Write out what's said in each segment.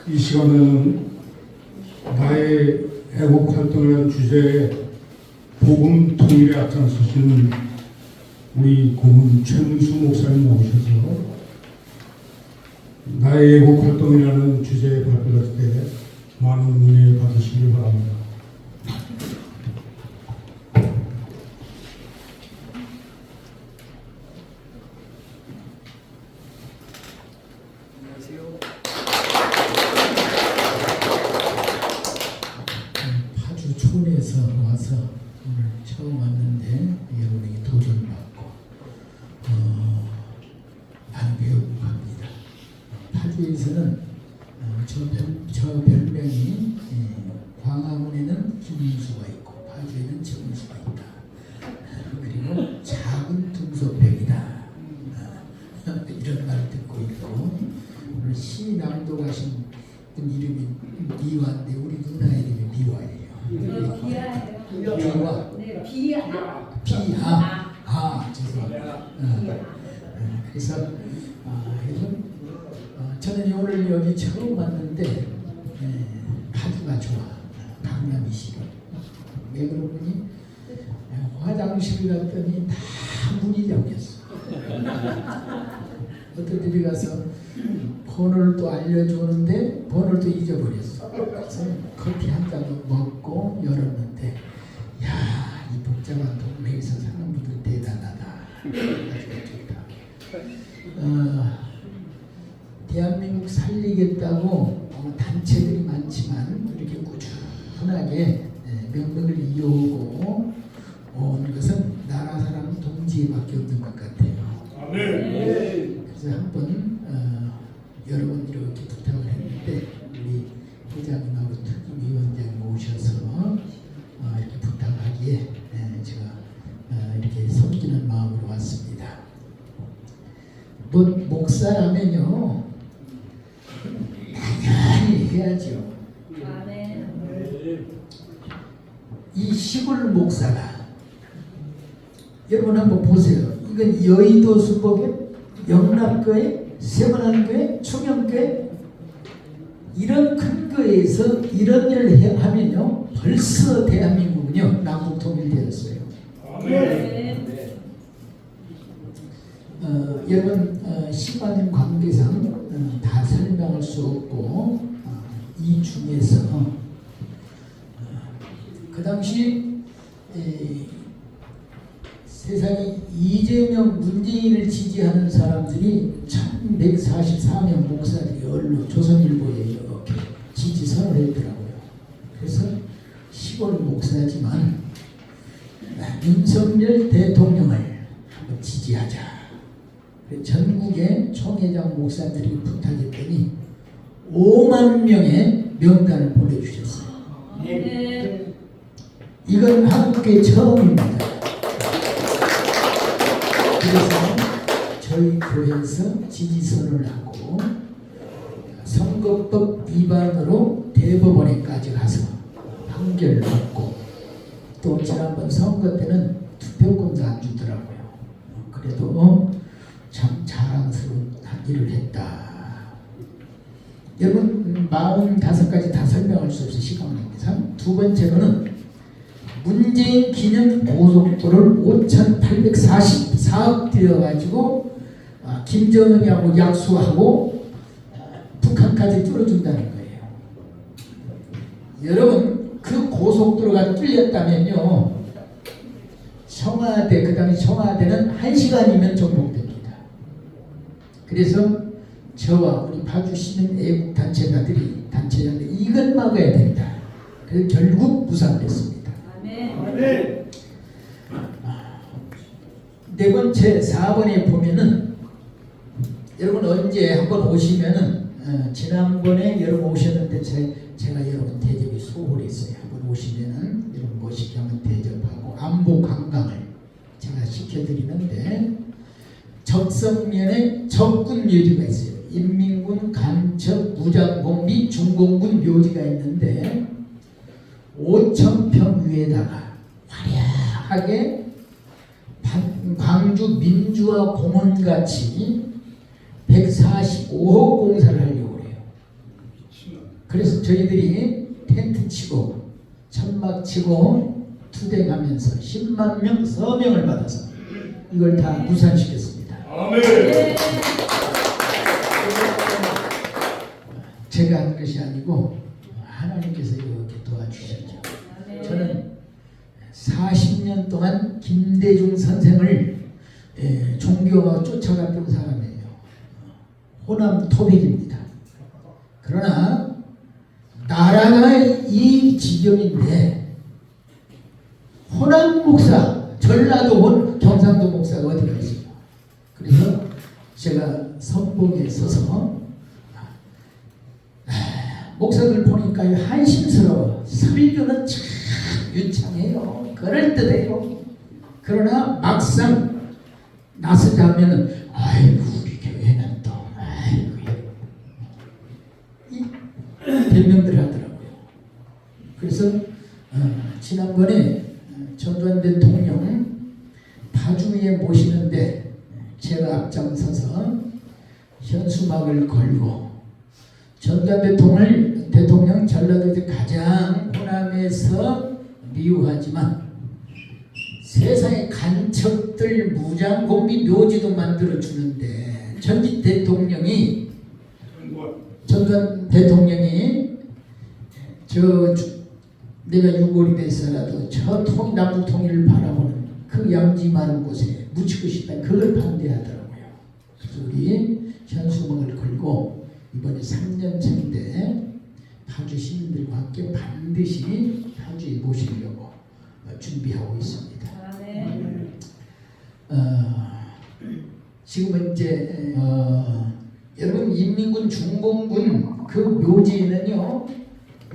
이 시간에는 나의 애국 활동이라는 주제에 복음 통일에 앞장서시는 우리 고문 최문수 목사님 나오셔서 나의 애국 활동이라는 주제에 발표할 때 많은 은혜 받으시길 바랍니다. 파주 촌에서 와서 오늘 처음 왔는데 여러분에게 도전받고 많이 배우고 갑니다. 파주에서는 저 별명이 광화문에는 김문수가 있고 파주에는 최문수가 있다. 그리고 작은 둥소병이다. 이런 말 듣고 있고 오늘 시 낭독하신 분 이름이 미화인데 우리 누나 이름이 미화예요. 비하예요. 미화. 네, 비하. 비하. 죄송합니다. 그래서 저는 오늘 여기 처음 왔는데 파주가 좋아. 강남이시고 왜 그러니 화장실 갔더니 다 문이 잠겼어. 어떤 집에 가서 번호를 또 알려주는데 번호를 또 잊어버렸어. 그래서 커피 한 잔 먹고 열었는데 야, 이 복잡한 동네에서 사는 분들 대단하다. 아주 좋다. 대한민국 살리겠다고 단체들이 많지만 이렇게 꾸준하게 명맥을 이어오고 온 것은 나라 사람 동지밖에 없는 것 같아요. 그래서 한번 여러분 이렇게 부탁을 했는데 우리 회장님하고 특임위원장님 오셔서 이렇게 부탁하기에 제가 이렇게 섬기는 마음으로 왔습니다. 뭐 목사라면요 당연히 해야죠. 이 시골 목사가 여러분 한번 보세요. 이건 여의도 수법에 영락교회, 세번안교회, 충영교회 이런 큰 교회에서 이런 일을 하면요 벌써 대한민국은요 남북 통일되었어요. 여러분 시간 관계상 다 설명할 수 없고 이 중에서 그 당시 세상에 이재명, 문재인을 지지하는 사람들이 1144명 목사들이 언론 조선일보에 이렇게 지지선을 했더라고요. 그래서 시골 목사지만 윤석열 대통령을 한번 지지하자. 전국의 총회장 목사들이 부탁했더니 5만 명의 명단을 보내주셨어요. 이건 한국의 처음입니다. 그래서 저희 교회에서 지지선을 하고 선거법 위반으로 대법원에까지 가서 판결을 받고 또 지난번 선거 때는 투표권도 안 주더라고요. 그래도 참 자랑스러운 일을 했다. 여러분 45가지 다 설명할 수 없어 시간 관계상. 두 번째로는 문재인 기념 고속도로를 5,840 사업 들여가지고 김정은이하고 약수하고 북한까지 뚫어준다는 거예요. 여러분 그 고속도로가 뚫렸다면요 청와대, 그 당시 청와대는 1시간이면 종봉됩니다. 그래서 저와 우리 파주 시민 애국 단체장들이 이걸 막아야 된다. 그래서 결국 무산됐습니다. 네 번째 4번에 보면은 여러분 언제 한번 오시면은 지난번에 여러분 오셨는데 제가 여러분 대접이 소홀했어요. 한번 오시면은 여러분 모시게 한번 대접하고 안보 관광을 제가 시켜드리는데 적성면에 적군 묘지가 있어요. 인민군 간첩 무장공 및 중공군 묘지가 있는데 5,000평 위에다가 화려하게 광주 민주화 공원같이 145호 공사를 하려고 해요. 그래서 저희들이 텐트 치고 천막 치고 투쟁하면서 10만 명 서명을 받아서 이걸 다 무산시켰습니다. 아멘. 제가 한 것이 아니고 하나님께서 이렇게 도와주셨죠. 저는 40년 동안 김대중 선생을 종교가 쫓아갔던 사람이에요. 호남 토백입니다. 그러나 나라가 이 지경인데 호남 목사, 전라도 경상도 목사가 어디가 있어요? 그래서 제가 선봉에 서서 목사들 보니까 한심스러워. 설교는 참 유창해요. 그럴듯해요. 그러나 막상 나서자면은 아이고 우리 교회는 또 아이고 이 변명들 하더라고요. 그래서 지난번에 전두환 대통령 파주에 모시는데 제가 앞장서서 현수막을 걸고 전두환 대통령 전라도에서 가장 호남에서 미워하지만 세상에 간첩들 무장공비 묘지도 만들어 주는데 전직 대통령이 전두환 대통령이 내가 유골이 돼서라도 저 남북 통일을 바라보는 그 양지 많은 곳에 묻히고 싶다 그걸 반대하더라고요. 그래서 우리 현수막을 걸고 이번에 3년차인데 파주 시민들과 함께 반드시 파주에 모시려고 준비하고 있습니다. 지금은 이제 여러분 인민군 중공군 그 묘지에는요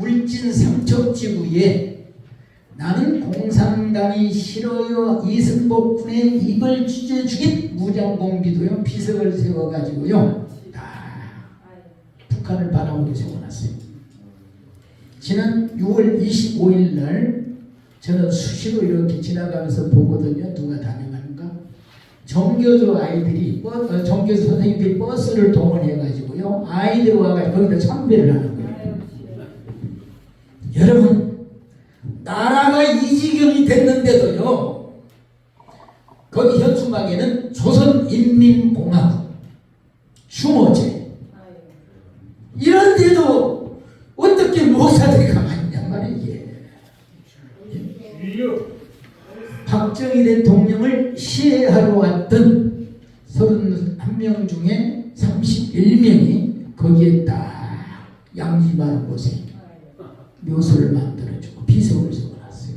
울진 삼척지구에 나는 공산당이 싫어요 이승복 군의 입을 찢어 죽인 무장공비도요 비석을 세워가지고요 북한을 바라보게 세워놨어요. 지난 6월 25일 날 저는 수시로 이렇게 지나가면서 보거든요. 누가 다녀가는가? 정교조 아이들이 정교조 선생님들이 버스를 동원해가지고요 아이들 와가지고 거기다 참배를 하는 거예요. 여러분 나라가 이 지경이 됐는데도요 거기 현수막에는 조선인민공화국 추모제 이런데도 어떻게 목사들이 가만히 있냔 말이에요. 박정희 대통령을 시해하러 왔던 31명 중에 31명이 거기에 딱 양지 많은 곳에 묘소를 만들어주고 비석을 세워놨어요.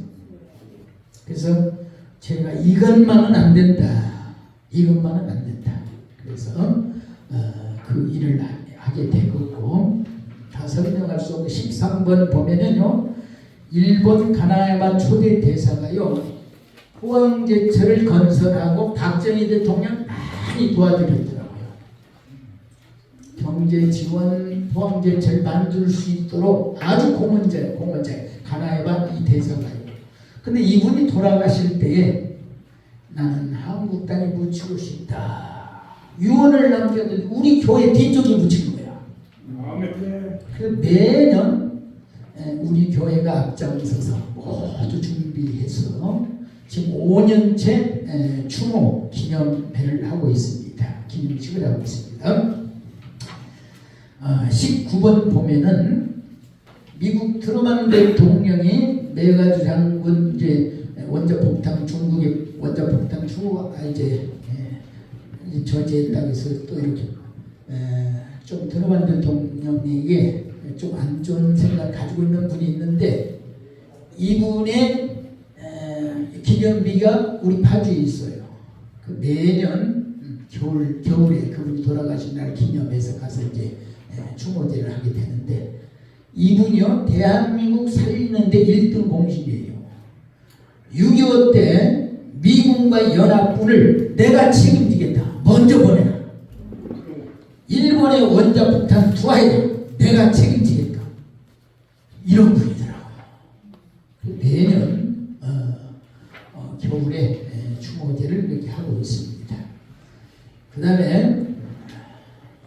그래서 제가 이것만은 안 된다. 이것만은 안 된다. 그래서 그 일을 하게 되었고 다 설명할 수 없고 13번 보면은요 일본 가나야마 초대 대사가요 포항제철을 건설하고 박정희 대통령 많이 도와드렸더라고요. 경제 지원 포항제철 만들 수 있도록 아주 공헌자 가나야마 이 대사가요. 근데 이분이 돌아가실 때에 나는 한국 땅에 묻히고 싶다. 유언을 남겼는데 우리 교회 뒤쪽에 묻힌 거야. 그래서 매년 우리 교회가 앞장서서 모두 준비해서 지금 5년째 추모 기념회를 하고 있습니다. 기념식을 하고 있습니다. 19번 보면은 미국 트루먼 대통령이 메가드 장군 이제 원자폭탄 중국의 원자폭탄 이제 저지했다고 해서 또 이렇게 좀 트루먼 대통령에게 좀 안 좋은 생각을 가지고 있는 분이 있는데 이분의 기념비가 우리 파주에 있어요. 그 매년 겨울에 그분이 돌아가신 날 기념해서 가서 이제 추모제를 하게 되는데 이분이요 대한민국 살리는데 1등 공신이에요. 6.25 때 미군과 연합군을 내가 책임지겠다. 먼저 보내라. 일본의 원자폭탄 투하에 내가 책임지겠다. 이런 분이더라고요. 매년 겨울에 추모제를 이렇게 하고 있습니다. 그 다음에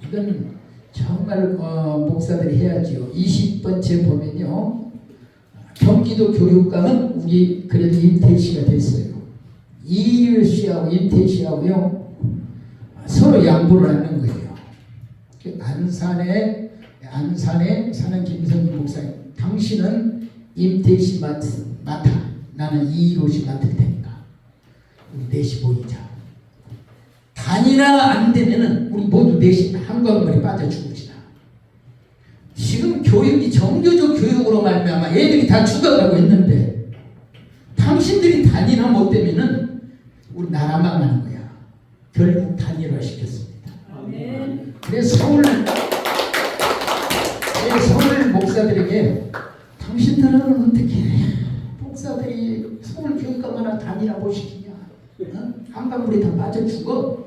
이건 정말 목사들이 해야지요. 20번째 보면요. 경기도 교육감은 우리 그래도 임태 씨가 됐어요. 이일 씨하고 임태 씨하고요. 서로 양보를 하는 거예요. 안산에 사는 김성희 목사님, 당신은 임태 씨 맡아. 나는 이일호 씨 맡을 테니까. 우리 넷이 보이자. 단이나 안 되면은 우리 모두 넷이 한광물에 빠져 죽읍시다. 지금 교육이 정교적 교육으로 말미암아 애들이 다 죽어가고 있는데 당신들이 단일화 못 되면은 우리 나라 망하는 거야. 결국 단일화 시켰습니다. 아멘. 그래서 서울 목사들에게 당신들은 어떻게 목사들이 서울 교육감 하나 단일화 못 시키냐? 한강물에 다 빠져 죽어?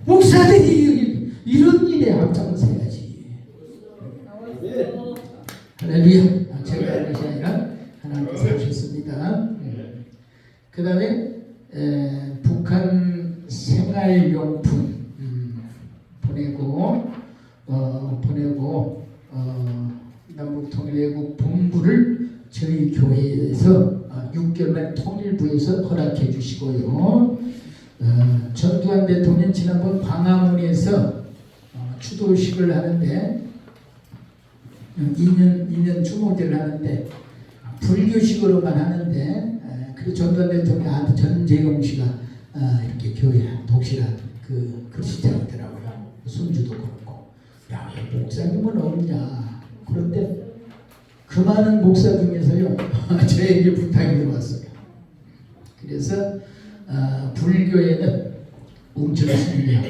목사들이 이런 일에 앞장서야지. 할렐루야. 제가 하는 것이 아니라 하나님께서 하셨습니다. 그 다음에 북한 생활용품 보내고 남북통일외국 본부를 저희 교회에서 6개월만 통일부에서 허락해 주시고요. 전두환 대통령 지난번 광화문에서 추도식을 하는데 2년 추모제를 하는데 불교식으로만 하는데 그리고 전두환 대통령 아들 전재용 씨가 이렇게 교회 독실한 그 시장이더라고요. 손주도 그렇고 야, 왜 목사님은 없냐. 그런데 그 많은 목사 중에서요 저에게 부탁이 들어왔어요. 그래서 불교에는 웅천스님하고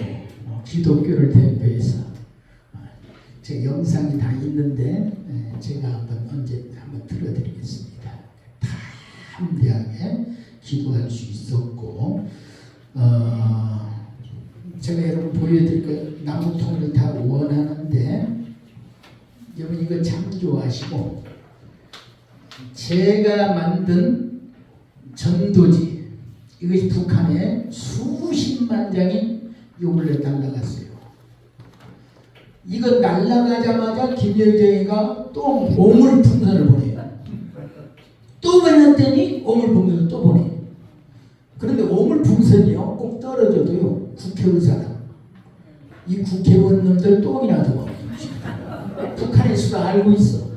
기독교를 대표해서 제 영상이 다 있는데 제가 언제 한번 틀어드리겠습니다. 담대하게 기도할 수 있었고 제가 여러분 보여드릴 거 남북통일을 다 원하는데 여러분 이거 참조하시고 제가 만든 전도지 이것이 북한에 수십만 장이 요 근래 날라갔어요. 이거 날라가자마자 김여정이가 또 오물풍선을 보내요. 또 보냈더니 오물풍선을 또 보내요. 그런데 오물풍선이요 꼭 떨어져도요 국회의사당 이 국회의원님들 똥이나 더 먹어요. 북한에서도 알고 있어.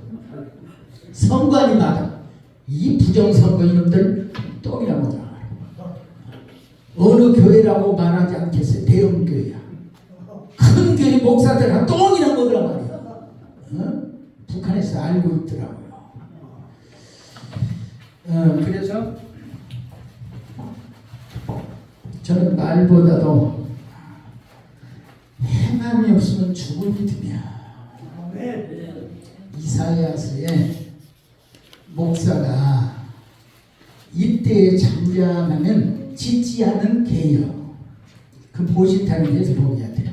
선관위마다 이 부정선거 이놈들 똥이나 먹어. 어느 교회라고 말하지 않겠어요. 대형 교회야. 큰 교회 목사들 똥이나 먹으란 말이야. 북한에서 알고 있더라고요. 그래서 저는 말보다도 행함이 없으면 죽을 믿음이야. 이사야서에 목사가 이때에 잠잠하면 짓지 않은 개여. 그 보신탕을 해서 보여야 돼요.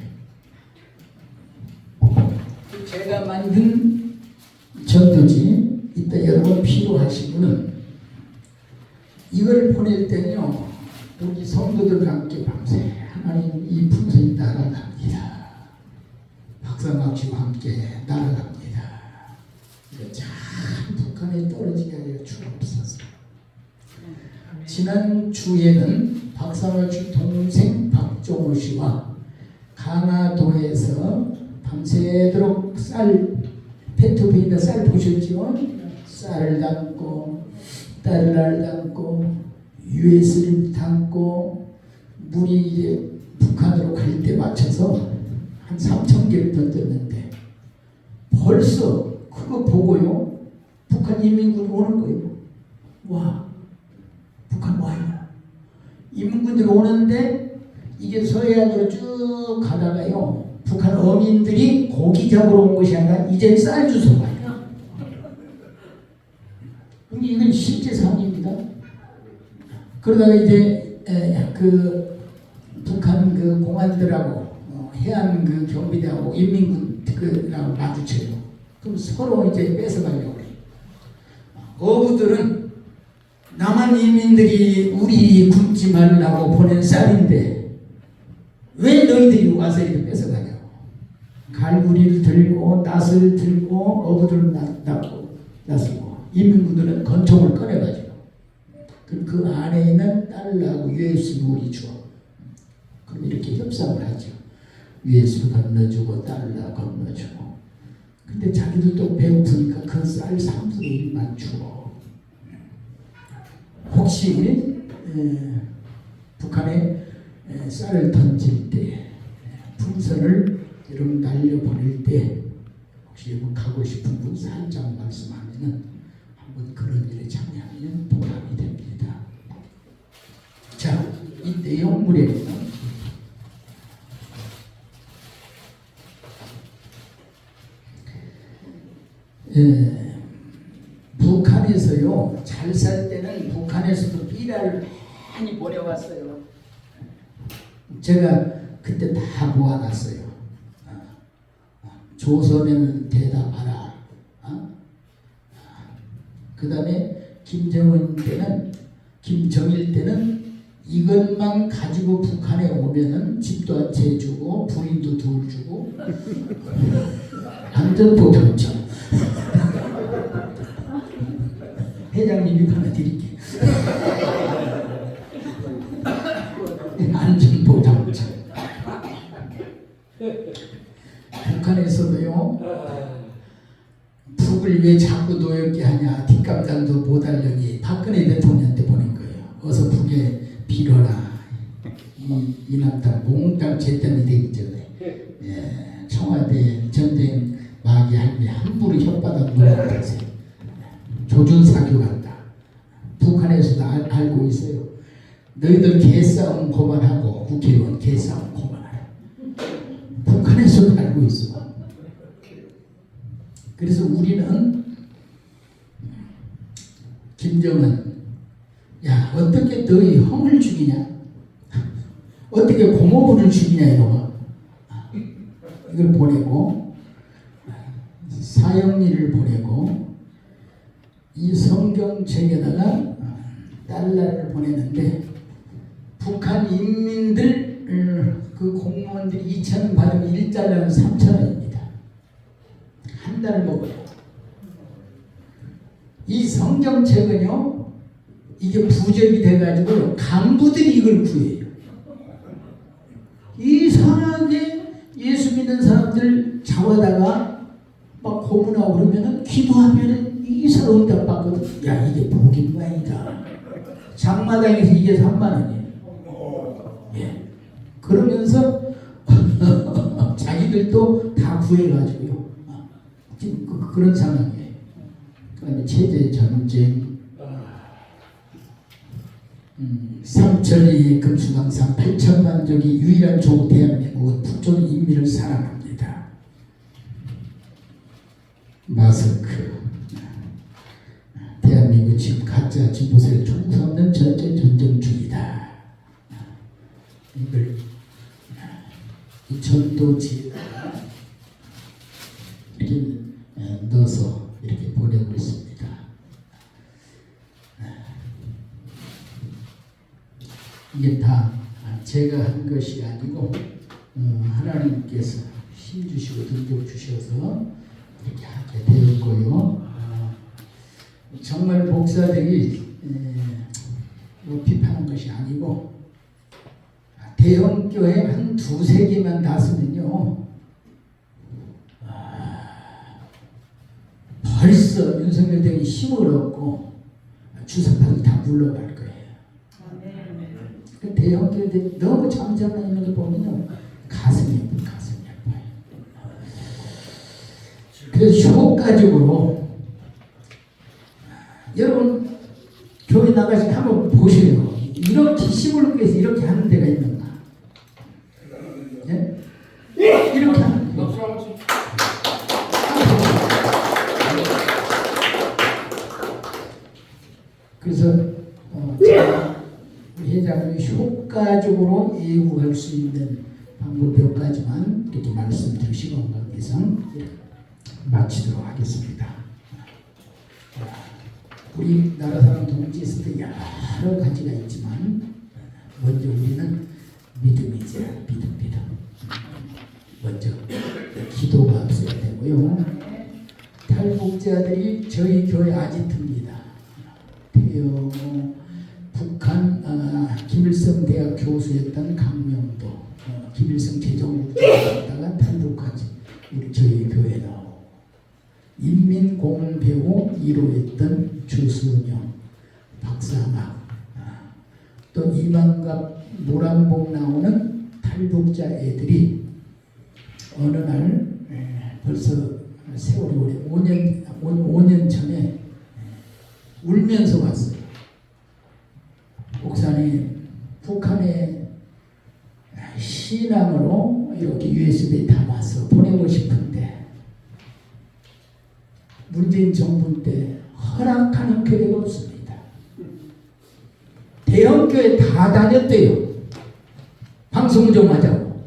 제가 만든 전도지 이따 여러분 필요하신 분은 이걸 보낼 때는요 우리 성도들과 함께 밤새 하나님 이 풍선이 날아갑니다. 박상학씨와 함께 날아갑니다. 참 북한에 떨어지게 하여 주옵소서. 지난 주에는 박상학씨 동생 박종호 씨와 강화도에서 밤새도록 페트병에다 쌀 보셨죠? 쌀을 담고 딸을 담고 USB를 담고 물이 이제 북한으로 갈 때 맞춰서 한 3,000개를 던졌는데 벌써 그거 보고요 북한 인민군이 오는 거예요. 와 북한 와요. 인민군들이 오는데 이게 서해안으로 쭉 가다가요 북한 어민들이 고기 잡으러 온 것이 아니라 이제 쌀 주워 가요. 이건 실제 상황입니다. 그러다가 이제 그 북한 그 공안들하고 해안 그 경비대하고 인민군하고 마주쳐요. 그럼 서로 이제 뺏어가려고 그래요. 어부들은 남한 인민들이 우리 굶지 말라고 보낸 쌀인데 왜 너희들이 와서 이렇게 뺏어가냐고. 갈구리를 들고 낫을 들고 어부들은 낫으고 인민군들은 권총을 꺼내가지고 그 안에 있는 딸하고 예수 우리 주어. 그럼 이렇게 협상을 하죠. 예수 건너주고 딸라 건너주고. 근데 자기들도 배고프니까 그 쌀 3분의 1만 주어. 혹시 북한에 쌀을 던질 때 풍선을 여러분 날려보낼 때 혹시 여러분 가고 싶은 분 살짝 말씀하면은 한번 그런 일에 참여하면 보람이 됩니다. 자, 이 내용물에는 북한에서요 잘 살 때는 북한에서도 비라를 많이 보내왔어요. 제가 그때 다 모아놨어요. 조선에는 대답하라. 그 다음에 김정은 때는 김정일 때는 이것만 가지고 북한에 오면은 집도 한 채 주고 부인도 둘 주고 안전보장청 회장님이 하나 드릴게요. 안전보장청 북한에서도요 북을 왜 자꾸 노엽게 하냐 뒷감당도 못하려니 박근혜 대통령한테 보낸 거예요. 어서 북에 빌어라. 이남당 몽땅 제때이 되기 전에 청와대 전쟁 마귀 할매 함부로 혓바닥 물어보세요. 조준사교 간다. 북한에서도 알고 있어요. 너희들 개싸움 그만하고 국회의원 개싸움 그만하라. 북한에서도 알고 있어. 그래서 우리는 김정은 야 어떻게 너희 형을 죽이냐 어떻게 고모부를 죽이냐 이거 이걸 보내고 사형리를 보내고 이 성경책에다가 달러를 보내는데 북한 인민들 그 공무원들이 2,000원 받으면 1달러는 3,000원입니다. 한 달 먹어요. 이 성경책은요 이게 부적이 돼가지고 간부들이 이걸 구해요. 이상하게 예수 믿는 사람들 잡아다가 막 고문하고 그러면은 기도하면은 이상 응답 받거든. 야 이게 복인 모양이다. 장마당에서 이게 3만 원이에요. 예. 그러면서 자기들도 다 구해가지고요. 지금 그런 상황이에요. 그러니까 체제 전쟁. 삼천리 금수강산 8천만족이 유일한 종 대한민국은 북쪽 인민을 사랑합니다. 마스크 대한민국 지금 가짜 진보세력 총선은 전쟁 중이다. 이걸 이 전도지에다가 이렇게 넣어서 이렇게 보내고 있습니다. 이게 다 제가 한 것이 아니고 하나님께서 힘 주시고 능력 주셔서 이렇게 하게 되었고요. 정말 목사들이 뭐 비판한 것이 아니고 대형교회 한 2-3개만 놨으면요 벌써 윤석열 대통령이 힘을 얻고 주사파를 다 물러갈 거예요. 대형교회들 너무 잠잠해 있는 거 보면요 가슴이 아파요. 그래서 효과적으로 여러분 교회 나가시 한번 보세요. 이렇게 힘을 위해서 이렇게 하는 데가 있는가? 예? 이렇게 하는 데. 그래서 우리 회장님이 효과적으로 예우할 수 있는 방법 몇 가지만 이렇게 말씀드리고 시간 관계상 마치도록 하겠습니다. 우리 나라 사람 동지에서도 여러 가지가 있지만 먼저 우리는 믿음이지. 믿음. 먼저 기도. 있고요. 탈북자들이 저희 교회 아지트입니다. 태영, 북한 김일성 대학 교수였던 강명도, 김일성 재정국장이었다가 탈북하지 우리 저희 교회 나오고, 인민공배우 1호였던 주순영, 박사막, 또 이만갑, 노란복 나오는 탈북자 애들이 어느 날 벌써 세월이 오래 5년 전에 울면서 왔어요. 목사님, 북한에 신앙으로 이렇게 USB에 담아서 보내고 싶은데 문재인 정부 때 허락하는 교회가 없습니다. 대형교회 다 다녔대요. 방송 좀 하자고.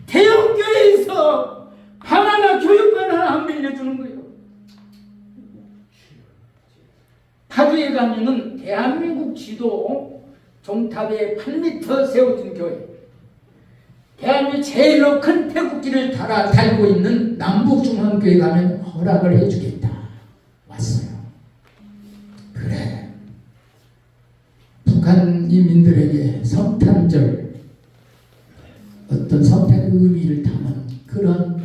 대형교회에서 방 하나 교육관 하나 안 빌려주는 거예요. 파주에 가면은 대한민국 지도 종탑에 8m 세워진 교회, 대한민국 제일로 큰 태국기를 달고 있는 남북중앙교회 가면 허락을 해주겠다. 왔어요. 그래. 북한 인민들에게 성탄절, 어떤 성탄의 의미를 담은 그런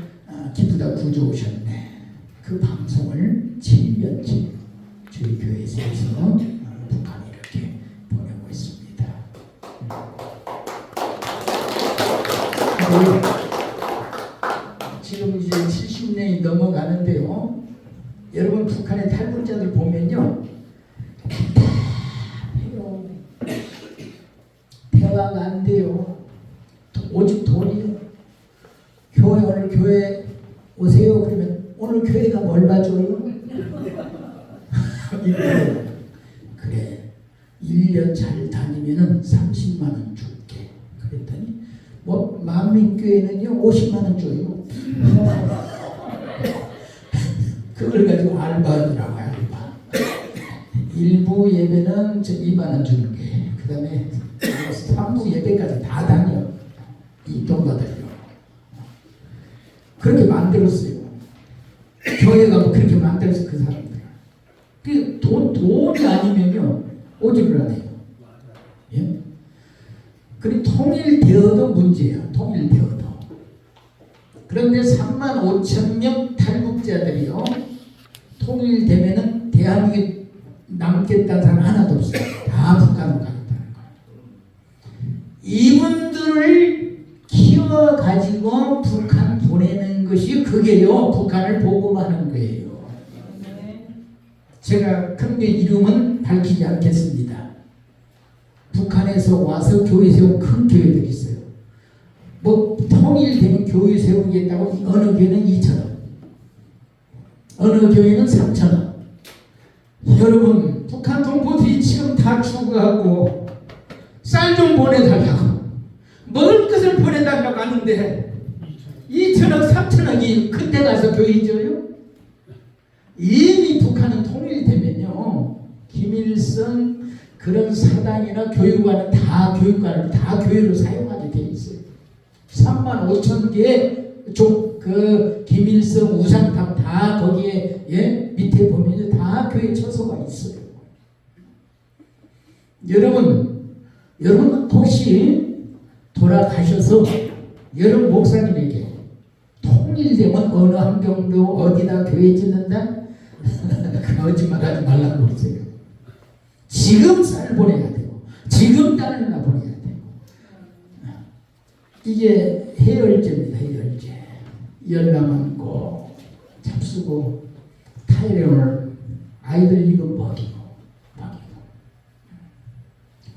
기부다 구조오셨네. 그 방송을 7년째 저희 교회에서 북한에 이렇게 보내고 있습니다. 지금 이제 70년이 넘어가는데요. 여러분 북한의 탈북자들 보면요. 답답해요. 대화가 안 돼요. 오직 돈이요. 오늘 교회 오세요. 그러면 오늘 교회가 뭘 봐줘요? 그래. 1년 잘 다니면은 30만 원 줄게. 그랬더니 뭐 만민교회는요 50만 원 줘요. 그걸 가지고 알바하더라고요. 알바. 일부 예배는 2만 원 주는 게, 그 다음에 3부 예배까지 다 다녀. 이 돈 받으려고. 그렇게 만들었어요. 교회가 뭐 그렇게 만들었어, 그 사람들. 그 돈이 아니면요 오지를 안 해요. 예? 그리고 통일되어도 문제예요. 통일되어도. 그런데 3만 5천 명 탈북자들이요 통일되면은 대한민국에 남겠다는 사람 하나도 없어요. 다 북한으로 가겠다는 거예요. 이분들을 키워가지고 북한 보내는 것이 그게요 북한을 복음하는 거예요. 제가 큰게 이름은 밝히지 않겠습니다. 북한에서 와서 교회 세운 큰 교회들이 있어요. 뭐 통일되면 교회 세우겠다고 어느 교회는 2,000원, 어느 교회는 3,000원. 여러분 북한 동포들이 지금 다 죽어가고 쌀 좀 보내달라고, 먹을 것을 보내달라고 하는데 2,000억 3,000억이 그때 가서 교회 지어요? 이미 북한은 통일되면요 김일성 그런 사당이나 교육관은 다 교육관을 다 교회로 사용하게 돼 있어요. 3만 5천 개의 그 김일성 우상탑 다 거기에 밑에 보면 다 교회 처소가 있어요. 여러분 혹시 돌아가셔서 여러분 목사님에게 통일되면 어느 환경도 어디다 교회 짓는다? 거짓말하지 말라고 그러세요. 지금 쌀 보내야 되고 지금 딸이나 보내야 되고. 이게 해열제입니다. 해열제. 열나만고 잡수고 타이레놀 아이들 이거 먹이고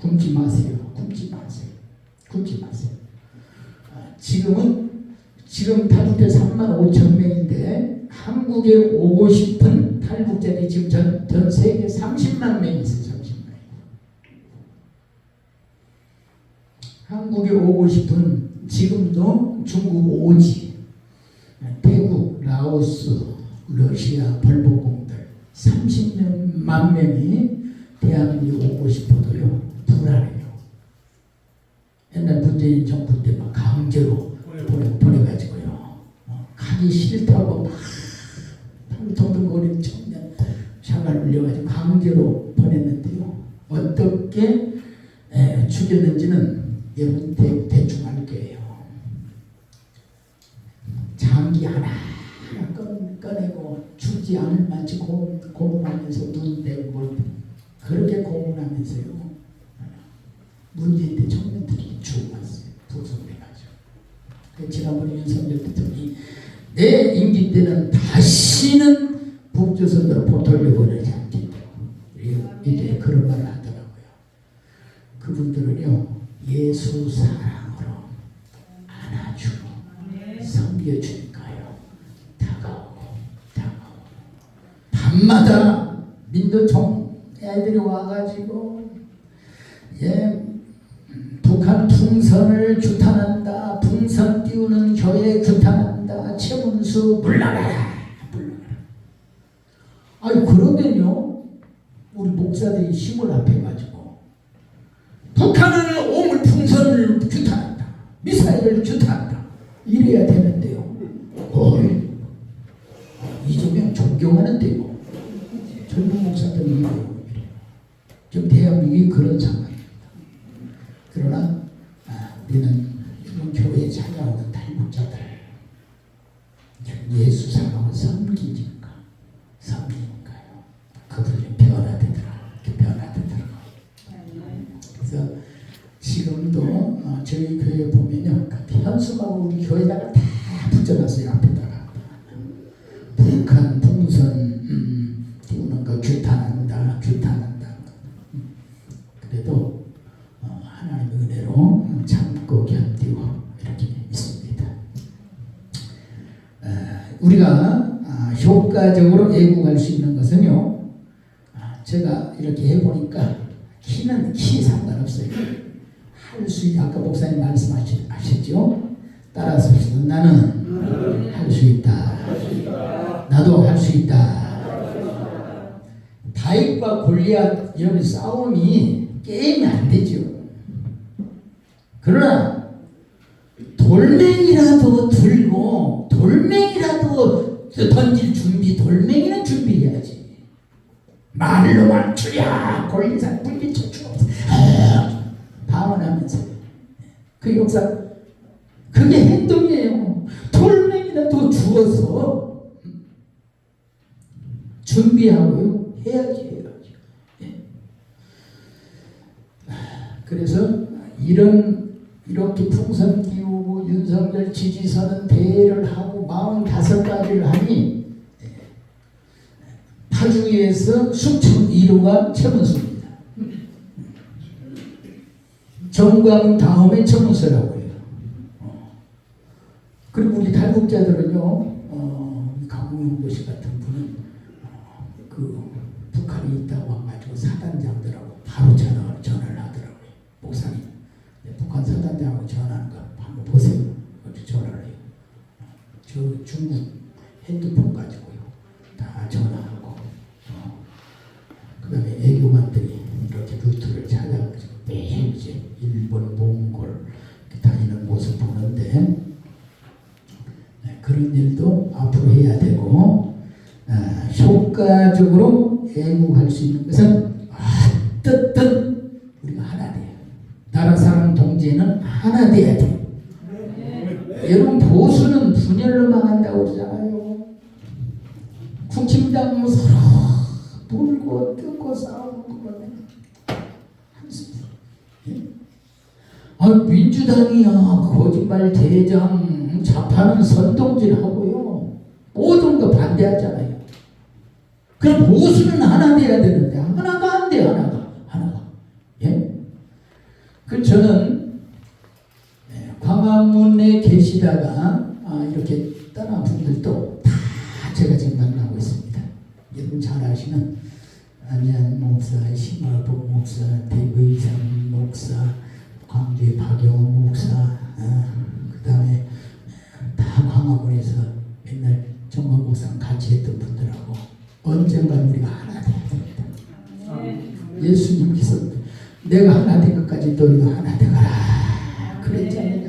굶지 마세요. 지금 탈북자 3만 5천 명인데 한국에 오고 싶은 탈북자들이 지금 전 세계 30만 명이 있어요. 30만. 한국에 오고 싶은 지금도 중국 오지, 태국, 라오스, 러시아 벌복공들 30만 명이 대한민국에 오고 싶어도요 불안해요. 옛날 문재인 정부 때 막 강제로 보내가지고요 가기 싫다고 막 동동거리는 청년 샤가를 물려가지고 강제로 보냈는데요. 어떻게 죽였는지는 여러분 대충 알 거예요. 장기 하나 꺼내고 죽지 않을 만치 고문하면서 눈 대고 뭘 그렇게 고문하면서요. 문재인 때 청년들이 죽어갔어요. 부속돼가지고. 지난번에 윤석열 대통령이 내 임기 때는 다시는 북조선으로 돌려보내지 않겠다고 이제 그런 말을 하더라고요. 그분들은요 예수 사랑으로 안아주고 섬겨주니까요 다가오고 밤마다 민도총 애들이 와가지고 북한 풍선을 규탄한다. 풍선 띄우는 교회 규탄한다. 최문수 물러나라. 아니 그러면요 우리 목사들이 힘을 합해가지고 북한은 오물 풍선을 규탄한다. 미사일을 규탄한다. 이래야 되는데요. 이재명 존경하는데요. 젊은 목사들이 이래요. 지금 대한민국이 그런 상황입니다. 그러나 우리는 이런 교회에 찾아오는 탈북자들 예수 사랑을 섬기니까요. 그들이 변화되더라. 그래서 지금도 저희 교회 보면요 현수막을 우리 교회다가 다 붙여놨어요. 앞에다가 북한 풍선 띄우는 거 규탄한다. 그래도 하나님의 은혜로 참고 견디고 이렇게 있습니다. 우리가 효과적으로 애국할 수 있는 것은요. 제가 이렇게 해보니까 키 상관없어요. 할 수 있다. 아까 목사님 말씀하셨죠? 따라서 나는 할 수 있다. 나도 할 수 있다. 다윗과 골리앗 여기 싸움이 게임이 안 되죠. 그러나 돌멩이라도 들고 돌멩이라도 던질 준비, 돌멩이는 준비해야지. 말로만 주야 골리앗 물리쳐 죽었어. 방언하면서 그 역사 그게 행동이에요. 돌멩이라도 주어서 준비하고요. 해야지. 그래서 이렇게 풍선 띄우고 윤석열 지지선은 대회를 하고 45가지를 하니 파주에서 숙청 1호가 최문수입니다. 정광 다음에 최문수라고 해요. 그리고 우리 탈북자들은요, 강용도씨 같은 분은 그 북한에 있다고 와가지고 사단장들하고 바로 전화를 하더라고요. 목사님, 북한 사단장하고 전화하는 거 한번 보세요. 전화를 해요. 저 중국 핸드폰 가지고요. 다 전화하고, 그 다음에 애교만들이 이렇게 루트를 찾아가지고 매일 이제 일본, 몽골 다니는 모습 보는데, 그런 일도 앞으로 해야 되고, 효과적으로 애국할 수 있는 것은 어떻든 우리가 하나 돼요. 나라 사랑 동지는 하나 돼야 돼요. 여러분 보수는 분열로 망한다고 그러잖아요. 국힘당 서로 물고 뜯고 싸우고 그러네. 민주당이야 거짓말 대장 좌파는 선동질 하고요. 모든 거 반대하잖아요. 그럼 보수는 하나 돼야 되는데 하나가 안 돼. 하나가. 예? 그 저는 광화문에 계시다가 이렇게 떠난 분들도 다 제가 지금 만나고 있습니다. 여러분 잘 아시는 안양 목사, 심화복 목사, 대의상 목사, 광주의 박영호 목사, 그 다음에 다 광화문에서 맨날 정광 목사랑 같이 했던 분들하고 언젠간 우리가 하나 돼야 됩니다. 예수님께서 내가 하나 된 것까지 너희도 하나 되거라 그랬잖아요.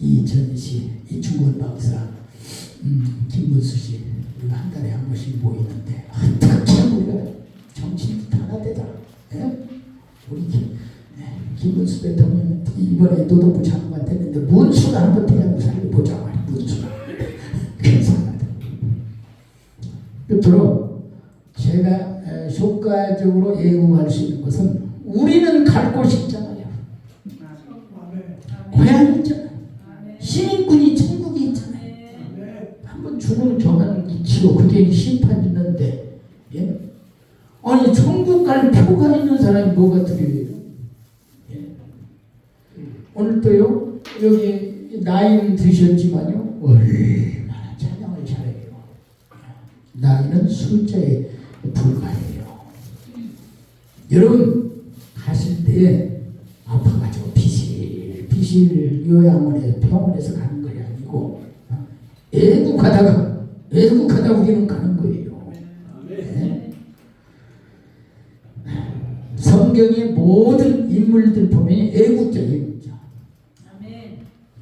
이전시, 이충곤 박사 김문수 씨 우리가 한 달에 한 번씩 모이는데 어떻게 우리가 정신이 하나 되자. 예? 우리 김문수 대통령 이번에 노동부 장관 됐는데 문수가 한번 대한민국 살려보자 말이야. 문수가 괜찮아요. 끝으로 제가 효과적으로 예고할 수 있는 것은 우리는 갈 곳이 있잖아요. 고향이 있잖아요. 시민군이 천국이 있잖아요. 한번 죽음 정한 이치로 그게 심판 있는데, 예? 아니 천국 갈 표가 있는 사람이 뭐가 드려요? 예? 오늘도요 여기 나이는 드셨지만요 얼마나 찬양을 잘해요. 나이는 숫자에 불과해요. 여러분 가실 때에 아파가지고 비실 요양원에 병원에서 가는 것이 아니고 애국하다가 우리는 가는 거예요. 네? 성경의 모든 인물들 보면 애국자.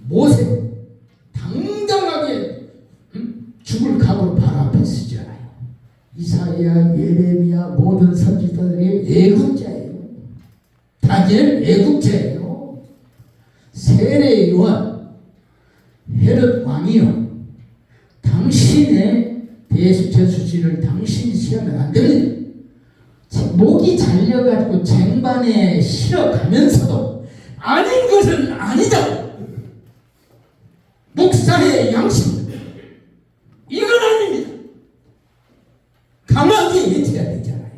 모세 당당하게 죽을 각오로 바로 앞에 쓰잖아요. 이사야, 예레미야 모든 선지자들이 애국자예요. 다니엘 애국자예요. 세례 요한 헤롯 왕이요 당신의 대수제수지를 당신이 시하면 안 됩니다. 목이 잘려가지고 쟁반에 실어가면서도 아닌 것은 아니다. 목사의 양심 이건 아닙니다. 강하게 외쳐야 되잖아요.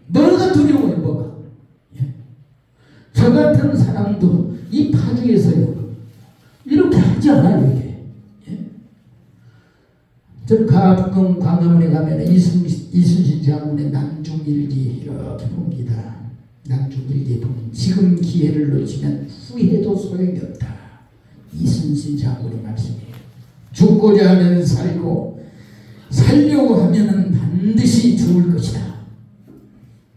뭐가 두려워요 뭐가. 예. 저 같은 사람도 이 파주에서요 이렇게 하지 않아요 이게. 예. 저 가끔 광화문에 가면 이순신 장군의 난중일기 이렇게 봅니다. 난중일기 보면 지금 기회를 놓치면 후회도 소용이 없다. 이순신 장군의 말씀이에요. 죽고자 하면 살고 살려고 하면 반드시 죽을 것이다.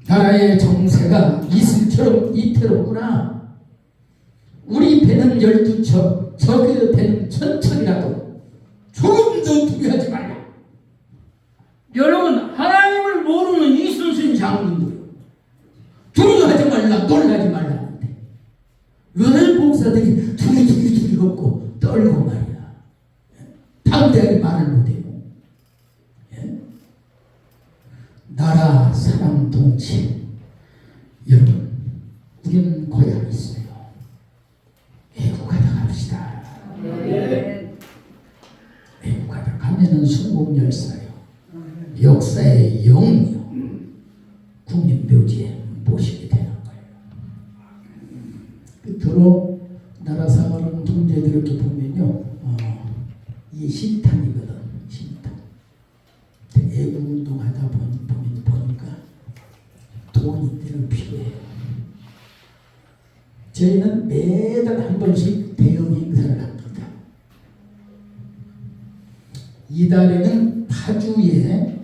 나라의 정세가 이슬처럼 이태롭구나. 우리 배는 12척 적의 배는 1000척이라도 조금 더 두려워하지 말라. 여러분 하나님을 모르는 이순신 장군들 두려워하지 말라. 놀라지 말라는데 왜 목사들이 두렵고 떨고 말이야. 담대하게 말을 못해요. 예? 나라 사랑 동체 여러분 우리는 고향이 있어요. 애국하다 갑시다. 애국하다 가면은 순공열사요. 역사의 영이요. 국립묘지에 모시게 되는 거예요. 끝으로 나라 사랑하는 동지들 이렇게 보면요, 이게 신탄이거든. 신탄. 애국운동하다 보니까 돈이 때는 필요해요. 저희는 매달 한 번씩 대형 행사를 합니다. 이달에는 파주에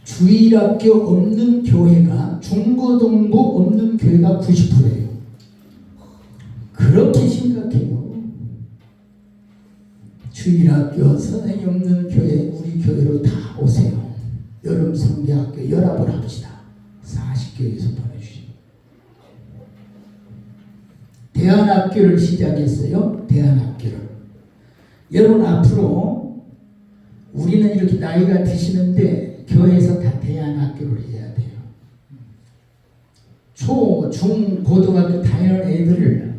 주일학교 없는 교회가 중고등부 없는 교회가 90%예요. 그렇게 심각해요. 주일학교 선생님 없는 교회 우리 교회로 다 오세요. 여름 성대학교 연합을 합시다. 40교회에서 보내주시고 대안학교를 시작했어요. 대안학교를. 여러분 앞으로 우리는 이렇게 나이가 드시는데 교회에서 다 대안학교를 해야 돼요. 초, 중, 고등학교 다니는 애들을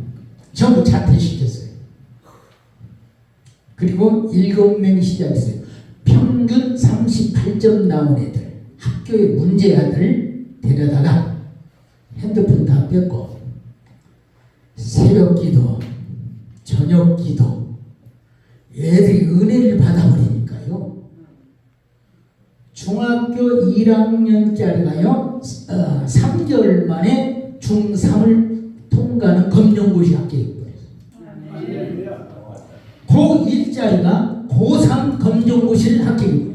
전부 자퇴시켰어요. 그리고 7명이 시작했어요. 평균 38점 나온 애들, 학교의 문제 아들 데려다가 핸드폰 다 뺏고 새벽기도, 저녁기도 애들이 은혜를 받아버리니까요. 중학교 1학년짜리가요 3개월 만에 중3을 통과하는 검정고시 합격했어요. 고1짜리가 고3 검정고시를 합격했어요.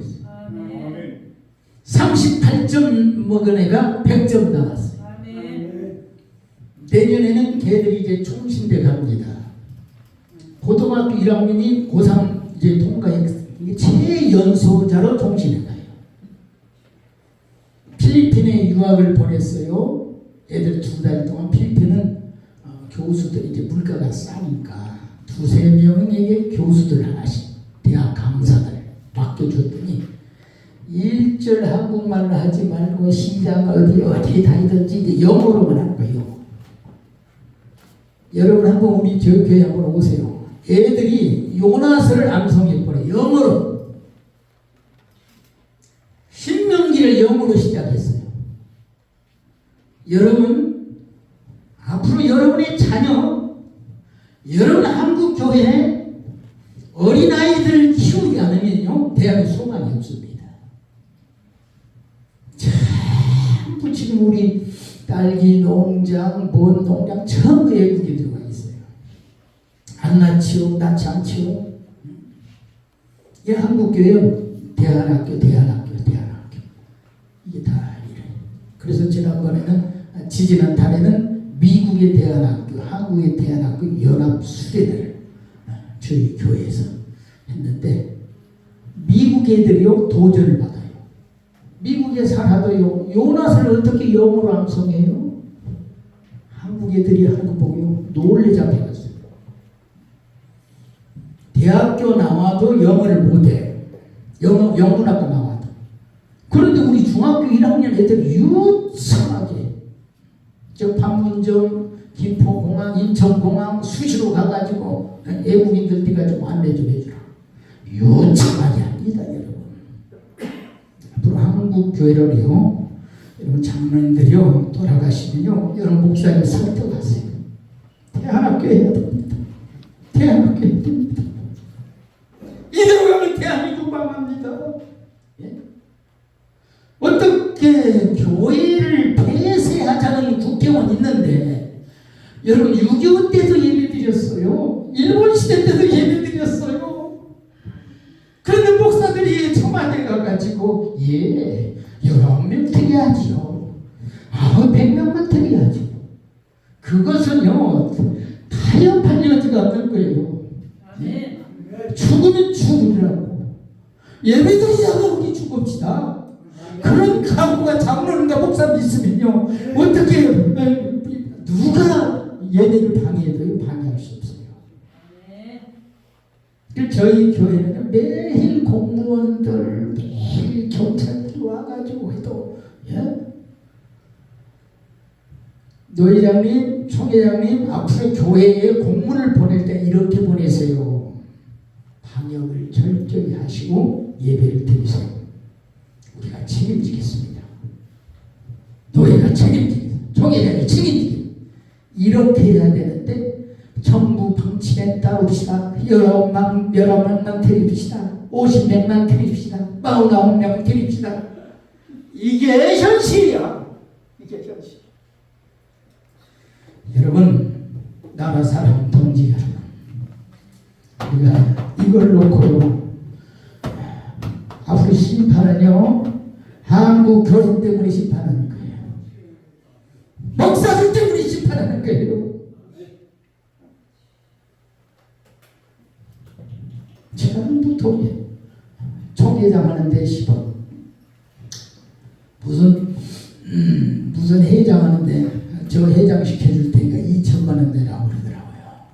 38점 먹은 애가 100점 나왔어요. 내년에는 걔들이 이제 총신대 갑니다. 고등학교 1학년이 고3 이제 통과해 최연소자로 종신해 가요. 필리핀에 유학을 보냈어요. 애들 2달 동안. 필리핀은 교수들이 이제 물가가 싸니까 2-3명에게 교수들 하나씩 대학 강사들 맡겨줬더니 1절 한국말로 하지 말고 시장 어디 다니든지 이제 영어로만 할 거예요. 여러분 한번 우리 교회 한번 오세요. 애들이 요나스를 암송해버려. 영어로. 신명기를 영어로 시작했어요. 여러분 앞으로 여러분의 자녀, 여러분 한국 교회에 어린아이들을 키우지 않으면요 대학에 소망이 없습니다. 전부 지금 우리 딸기 농장, 뭔 농장 전부 외국에 들어가 있어요. 안 낳지요, 낳지 않지요. 이 한국 교회 대안학교 이게 다 이래. 그래서 지지난 달에는 미국의 대안학교, 한국의 대안학교 연합 수련회를 저희 교회에서 했는데 미국 애들이요 도전을 받아요. 미국에 살아도요 요나스를 어떻게 영어로 암송해요? 한국 애들이 하는 거 보고요 놀래 잡혀갔어요. 대학교 나와도 영어를 못해. 영문학과 나와도. 그런데 우리 중학교 1학년 애들이 유창하게 저 판문점, 김포공항, 인천공항 수시로 가가지고 외국인들 네가 좀 안내 좀 해주라. 유창하게 합니다 여러분. 앞으로 한국 교회를요 여러분 장로님들이요 돌아가시면요 여러분 목사님 설득하세요. 대안학교 해야 됩니다. 대안학교 해야 됩니다. 이대로 가면 대한민국 망합니다. 예? 어떻게 교회를 폐쇄하자는 국경은 있는데 여러분 6.25 때도 예배 드렸어요. 일본 시대 때도 예배 드렸어요. 그런데 목사들이 청와대 가가지고 19명 드려야지요. 100명만 드려야죠. 그것은요 타협하려지가 않을 거예요. 예? 죽으면 죽으라고. 예배드리자고 우리 죽읍시다. 그런 각오가 장로님과 목사님 있으면요 어떻게 누가 예배를 방해해도 방해할 수 없어요. 저희 교회는 매일 공무원들 매일 경찰들이 와가지고 해도 노회장님, 총회장님 앞으로 교회에 공문을 보낼 때 이렇게 보내세요. 방역을 철저히 하시고 예배를 드리세요. 우리가 책임지겠습니다. 노예가 책임지겠습니다. 총회장이 책임지겠습니다. 이렇게 해야 되는데 정부 방침에 따릅시다. 19명 드립시다. 50명만 드립시다. 49명 드립시다. 이게 현실이야. 이게 현실. 여러분 나라 사람 동지 여러분 우리가 이걸 놓고 앞으로 심판은요 한국 교회 때문에 심판하는 거예요. 목사들 때문에 심판하는 거예요. 지금도 총회장 하는데 10억 무슨 회장 하는데 저 회장 시켜줄 테니까 2천만 원 내라고 그러더라고요.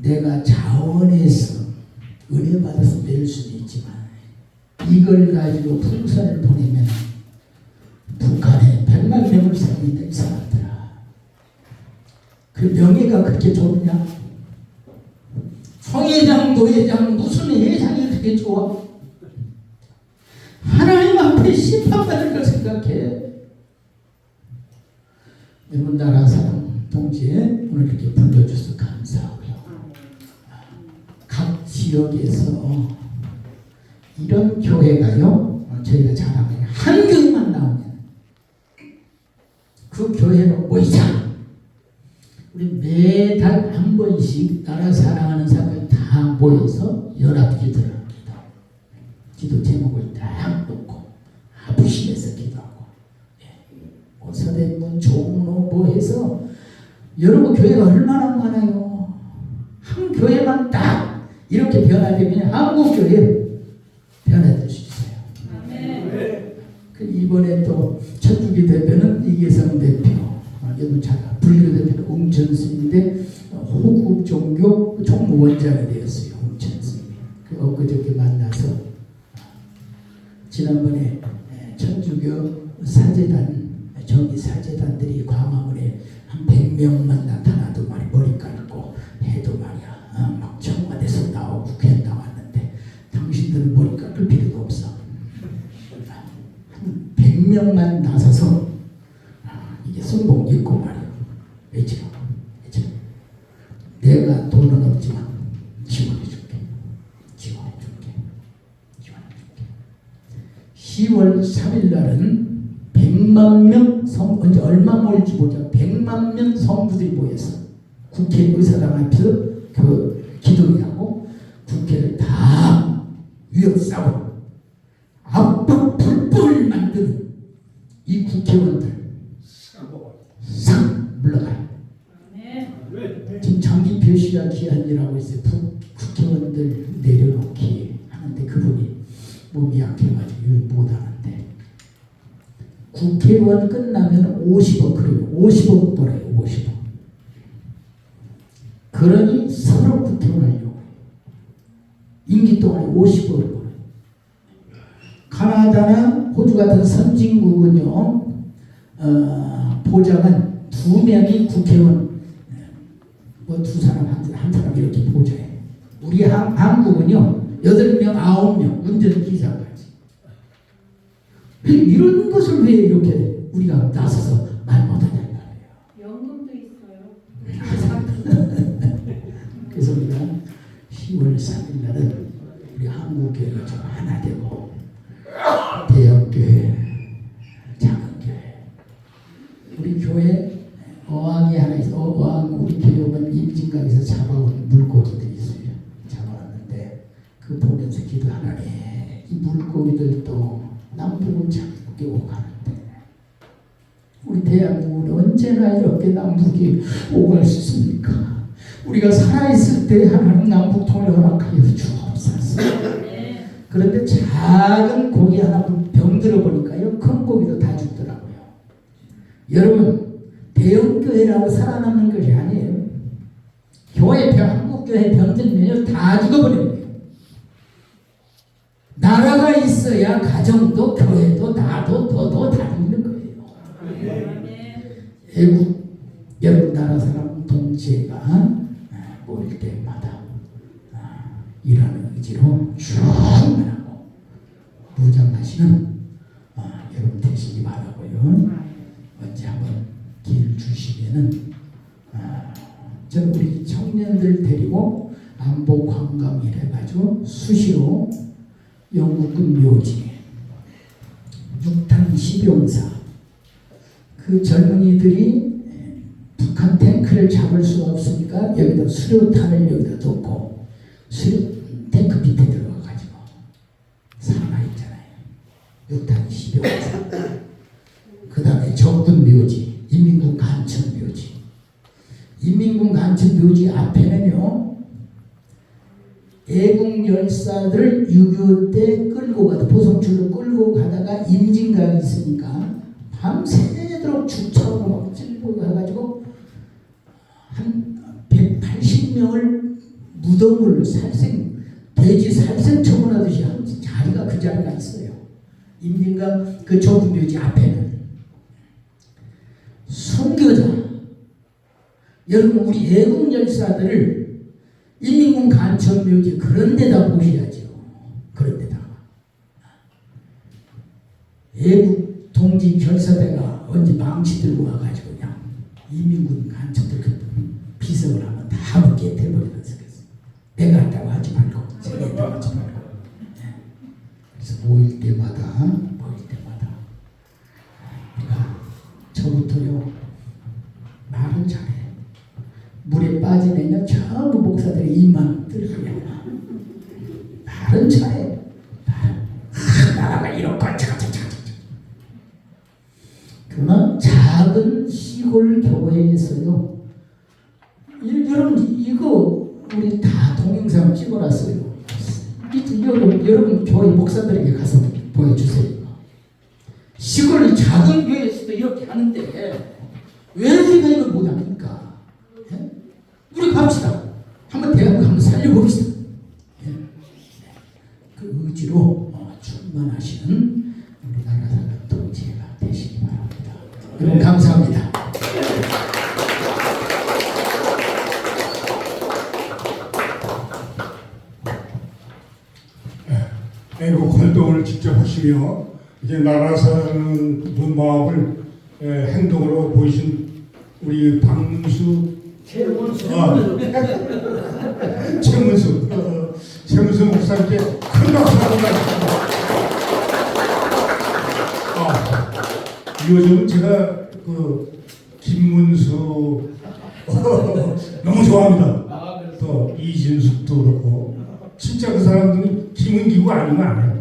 내가 자원해서 은혜 받아서 낼 수도 있지만 이걸 가지고 풍선을 보내면 북한에 100만 명을 살린다 이 사람들아. 그 명예가 그렇게 좋냐? 총회장, 노회장 무슨 회장이 그렇게 좋아? 하나님 앞에 심판받을 걸 생각해. 여러분 나라 사람 동지에 오늘 이렇게 불러줘서 감사하고요. 각 지역에서 이런 교회가요 저희가 자랑해요. 한 교회만 나오면 그 교회로 모이자. 우리 매달 한 번씩 나라 사랑하는 사람들 다 모여서 연합 기도를 합니다. 기도 제목을 딱 놓고 아부심에서 기도하고 서대문 종로 뭐 해서 여러분 교회가 얼마나 많아요. 한 교회만 딱 이렇게 변화되면 한국교회 변화될 수 있어요. 그 이번에 또 천주교 대표는 이계성 대표, 여러분 잘 불교 대표는 웅천 스님인데 호국 종교 총무원장이 되었어요. 웅천 스님. 그 엊그저께 만나서 지난번에 천주교 사제단 정기 사제단들이 광화문에 한 100명만 나타나도 말이 머리 감고 해도 말이야 막 청와대에서 나오고 국회에 나왔는데 당신들은 머리 깎을 필요도 없어. 한 100명만 나서서 이게 성공 있고 말이야. 외치고 내가 돈은 없지만 지원해줄게. 10월 3일 날은 100만 명 언제 얼마 모일지 보자. 100만 명 성도들이 모여서 국회 의사당 앞에서 그 기도하고 국회를 다 위협싸고 압박 불법을 만드는 이 국회의원들 싹 물러가요. 지금 장기표 씨가 귀한 일하고 있어요. 국회의원들 내려놓기 하는데 그분이 몸이 약해가지고 일 못하는데 국회의원 끝나면 50억 그래요. 50억 벌어요. 50억. 그러니 서로 국회의원 하려고 임기 동안에 50억을 벌어요. 카나다나 호주 같은 선진국은요 보장은 2명이 국회의원 뭐 2사람 한 사람 이렇게 보장해. 우리 한국은요 8명 9명 운전기사까지. 이런 것을 왜 이렇게 우리가 나서서 말 못하냐는 거예요. 연금도 있어요. 그래서 우리가 10월 3일 날은 우리 한국교회가 좀 하나 되고 대형교회, 작은교회 우리 교회 어항이 하나 있어. 어항 우리 교회 오면 임진강에서 잡아온 물고기들이 있어요. 잡아왔는데 그 보면서 기도하나니 이 물고기들도 남북을 자꾸 오고 가는데 우리 대한민국은 언제나 이렇게 남북이 오갈 수 있습니까? 우리가 살아있을 때 하나님 남북 통일을 허락하여 주옵소서. 그런데 작은 고기 하나 병들어 보니까요 큰 고기도 다 죽더라고요. 여러분 대형교회라고 살아남는 것이 아니에요. 교회 한국교회 병들면요 다 죽어버립니다. 나라가 있어야 가정도 교회도 나도 너도 다 있는 거예요. 애국 여러분 나라 사람 동지가 모일 때마다 이라는 의지로 충만하고 무장하시는 여러분 되시기 바라고요. 언제 한번 길 주시면은 저는 우리 청년들 데리고 안보 관광일 해가지고 수시로 영국군 묘지 6탄 시병사 그 젊은이들이 북한 탱크를 잡을 수 없으니까 여기다 수류탄을 여기다 놓고 탱크 밑에 들어가가지고 살아있잖아요. 6탄 시병사 그 다음에 적군 묘지 인민군 간천 묘지 인민군 간천 묘지 앞에는요 애국 열사들을 6.25 때 끌고 가다 보성출로 끌고 가다가 임진강이 있으니까 밤새도록 주차로 막 찔고 가가지고 한 180명을 무덤을 돼지 살생 처분하듯이 한 자리가 그 자리가 있어요. 임진강 그 좁은 묘지 앞에는 순교자 여러분 우리 애국 열사들을 인민군 간천 묘지 그런 데다 보셔야죠. 그런 데다. 애국 동지 결사대가 언제 망치 들고 와가지고 그냥 인민군 간천들 비석을 하면 다 먹게 돼버리면서 내가 한다고 하지 말고 제가 한다고 하지 말고. 그래서 모일 때마다 우리가 저부터요 말은 잘해. 물에 빠지면요 전부 목사들이 입만 들고요. 말은 잘해. 나라가 이렇고 그러나 작은 시골 교회에서요 여러분 이거 우리 다 동영상 찍어놨어요. 여러분 교회 목사들에게 가서 보여주세요. 시골 작은 교회에서도 이렇게 하는데 왜 우리가 이걸 못합니까? 예? 우리 갑시다. 한번 대한민국 한번 살려봅시다. 예? 그 의지로 충만하시는 우리 나라 사람 통치가 되시기 바랍니다. 여러분 감사합니다. 애국 활동을 직접 하시며 이제 나라 사는 분 마음을 행동으로 보이신 우리 박문수 최문수 목사님께 큰 박수 한번 요즘 제가 그 김문수 너무 좋아합니다. 또 이진숙도 그렇고 진짜 그 사람들은 김은기고 아니면 안 해요.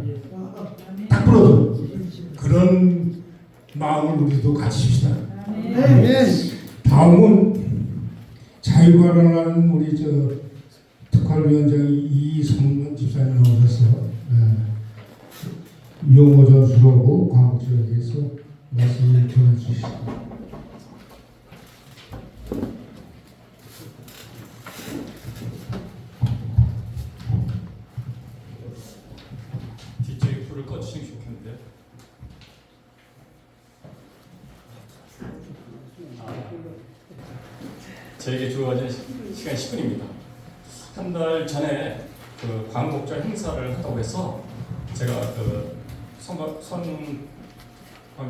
딱 불어도 그런 마음을 우리도 가지십시다. 다음은 자유발언하는 우리 특활위원장이 이성문 집사님 나오셔서 용어 전수하고 광복절에 대해서 말씀을 전해주시고. 뒤쪽에 불을 꺼주시면 좋겠는데. 저에게 주어진 시간 10분입니다. 한 달 전에 그 광복절 행사를 하다고 해서 제가 그 손광기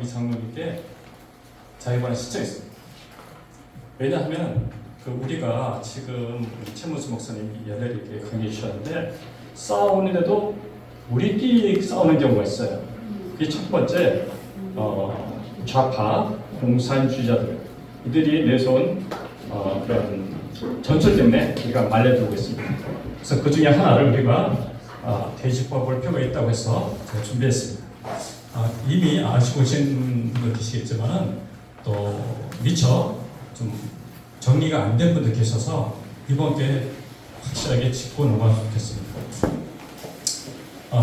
장로님께 자유발언 신청했습니다. 왜냐하면 그 우리가 지금 최문수 목사님이 열렬히 이렇게 강의해 주셨는데 싸우는데도 우리끼리 싸우는 경우가 있어요. 그게 첫 번째 좌파 공산주의자들 이들이 내세운 그런 전철 때문에 우리가 말려들고 있습니다. 그래서 그 중에 하나를 우리가 대지법을 표명했다고 해서 제가 준비했습니다. 이미 아시고 계신 분들 계시겠지만 또 미처 좀 정리가 안 된 분들 계셔서 이번 기회에 확실하게 짚고 넘어가면 좋겠습니다.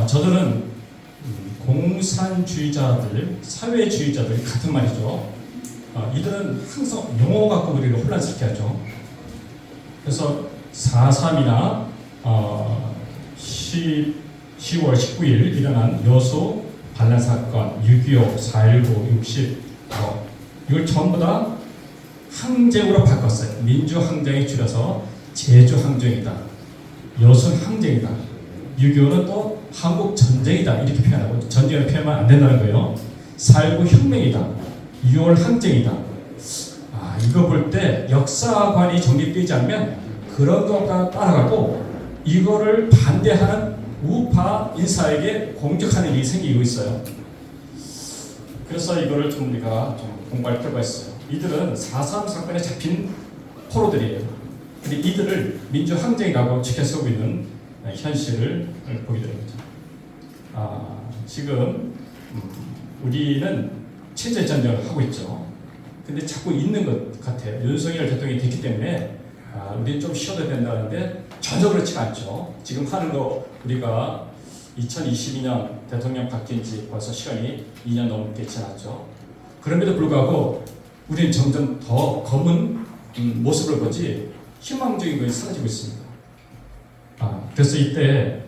저들은 공산주의자들, 사회주의자들 같은 말이죠. 이들은 항상 용어 갖고 우리를 혼란스럽게 하죠. 그래서 4.3이나 10월 19일 일어난 여수 반란 사건, 6.25, 4.19, 60 이걸 전부 다 항쟁으로 바꿨어요. 민주항쟁에 줄여서 제주항쟁이다, 여순항쟁이다, 6.25는 또 한국전쟁이다 이렇게 표현하고, 전쟁을 표현하면 안 된다는 거예요. 4.19 혁명이다, 6월 항쟁이다. 이거 볼 때 역사관이 정립되지 않으면 그런 것과 따라가고 이거를 반대하는 우파 인사에게 공격하는 일이 생기고 있어요. 그래서 이거를 좀 우리가 좀 공부할 필요가 있어요. 이들은 4.3 사건에 잡힌 포로들이에요. 근데 이들을 민주항쟁이라고 지켜서고 있는 현실을 보게 됩니다. 지금 우리는 체제 전쟁을 하고 있죠. 근데 자꾸 있는 것 같아요. 윤석열 대통령이 됐기 때문에 우리는 좀 쉬어도 된다는데 전혀 그렇지가 않죠. 지금 하는 거 우리가 2022년 대통령 바뀐 지 벌써 시간이 2년 넘게 지났죠. 그럼에도 불구하고 우리는 점점 더 검은 모습을 보지 희망적인 것이 사라지고 있습니다. 그래서 이때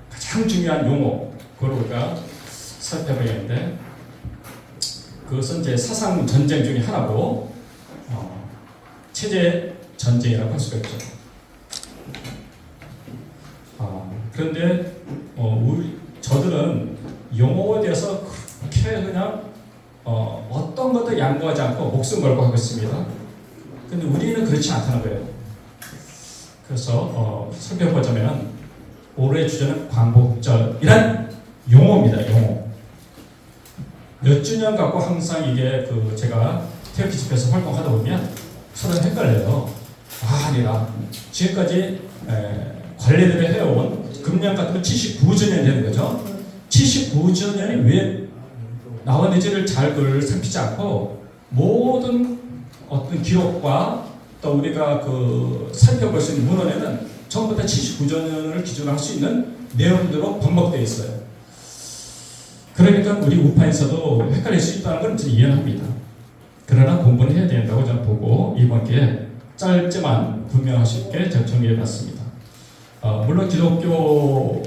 가장 중요한 용어 그걸 우리가 살펴봐야하는데, 그것은 이제 사상 전쟁 중에 하나고 체제 전쟁이라고 할 수가 있죠. 그런데 저들은 용어에 대해서 그렇게 그냥 어떤 것도 양보하지 않고 목숨 걸고 하고 있습니다. 근데 우리는 그렇지 않다는 거예요. 그래서 살펴보자면 올해 주제는 광복절이란 용어입니다. 용어. 몇 주년 갖고 항상 이게 제가 태극기 집회에서 활동하다 보면 서로 헷갈려요. 내가 지금까지 관례대로 해온 금년 같은 79주년이 되는 거죠. 79주년이 왜 나왔는지를 잘 살피지 않고 모든 어떤 기록과 또 우리가 살펴볼 수 있는 문헌에는 처음부터 79년을 기준으로 할 수 있는 내용대로 번복되어 있어요. 그러니까 우리 우파에서도 헷갈릴 수 있다는 건 저는 이해합니다. 그러나 공부는 해야 된다고 저는 보고 이번 기회에 짧지만 분명하게 정리해봤습니다. 물론 기독교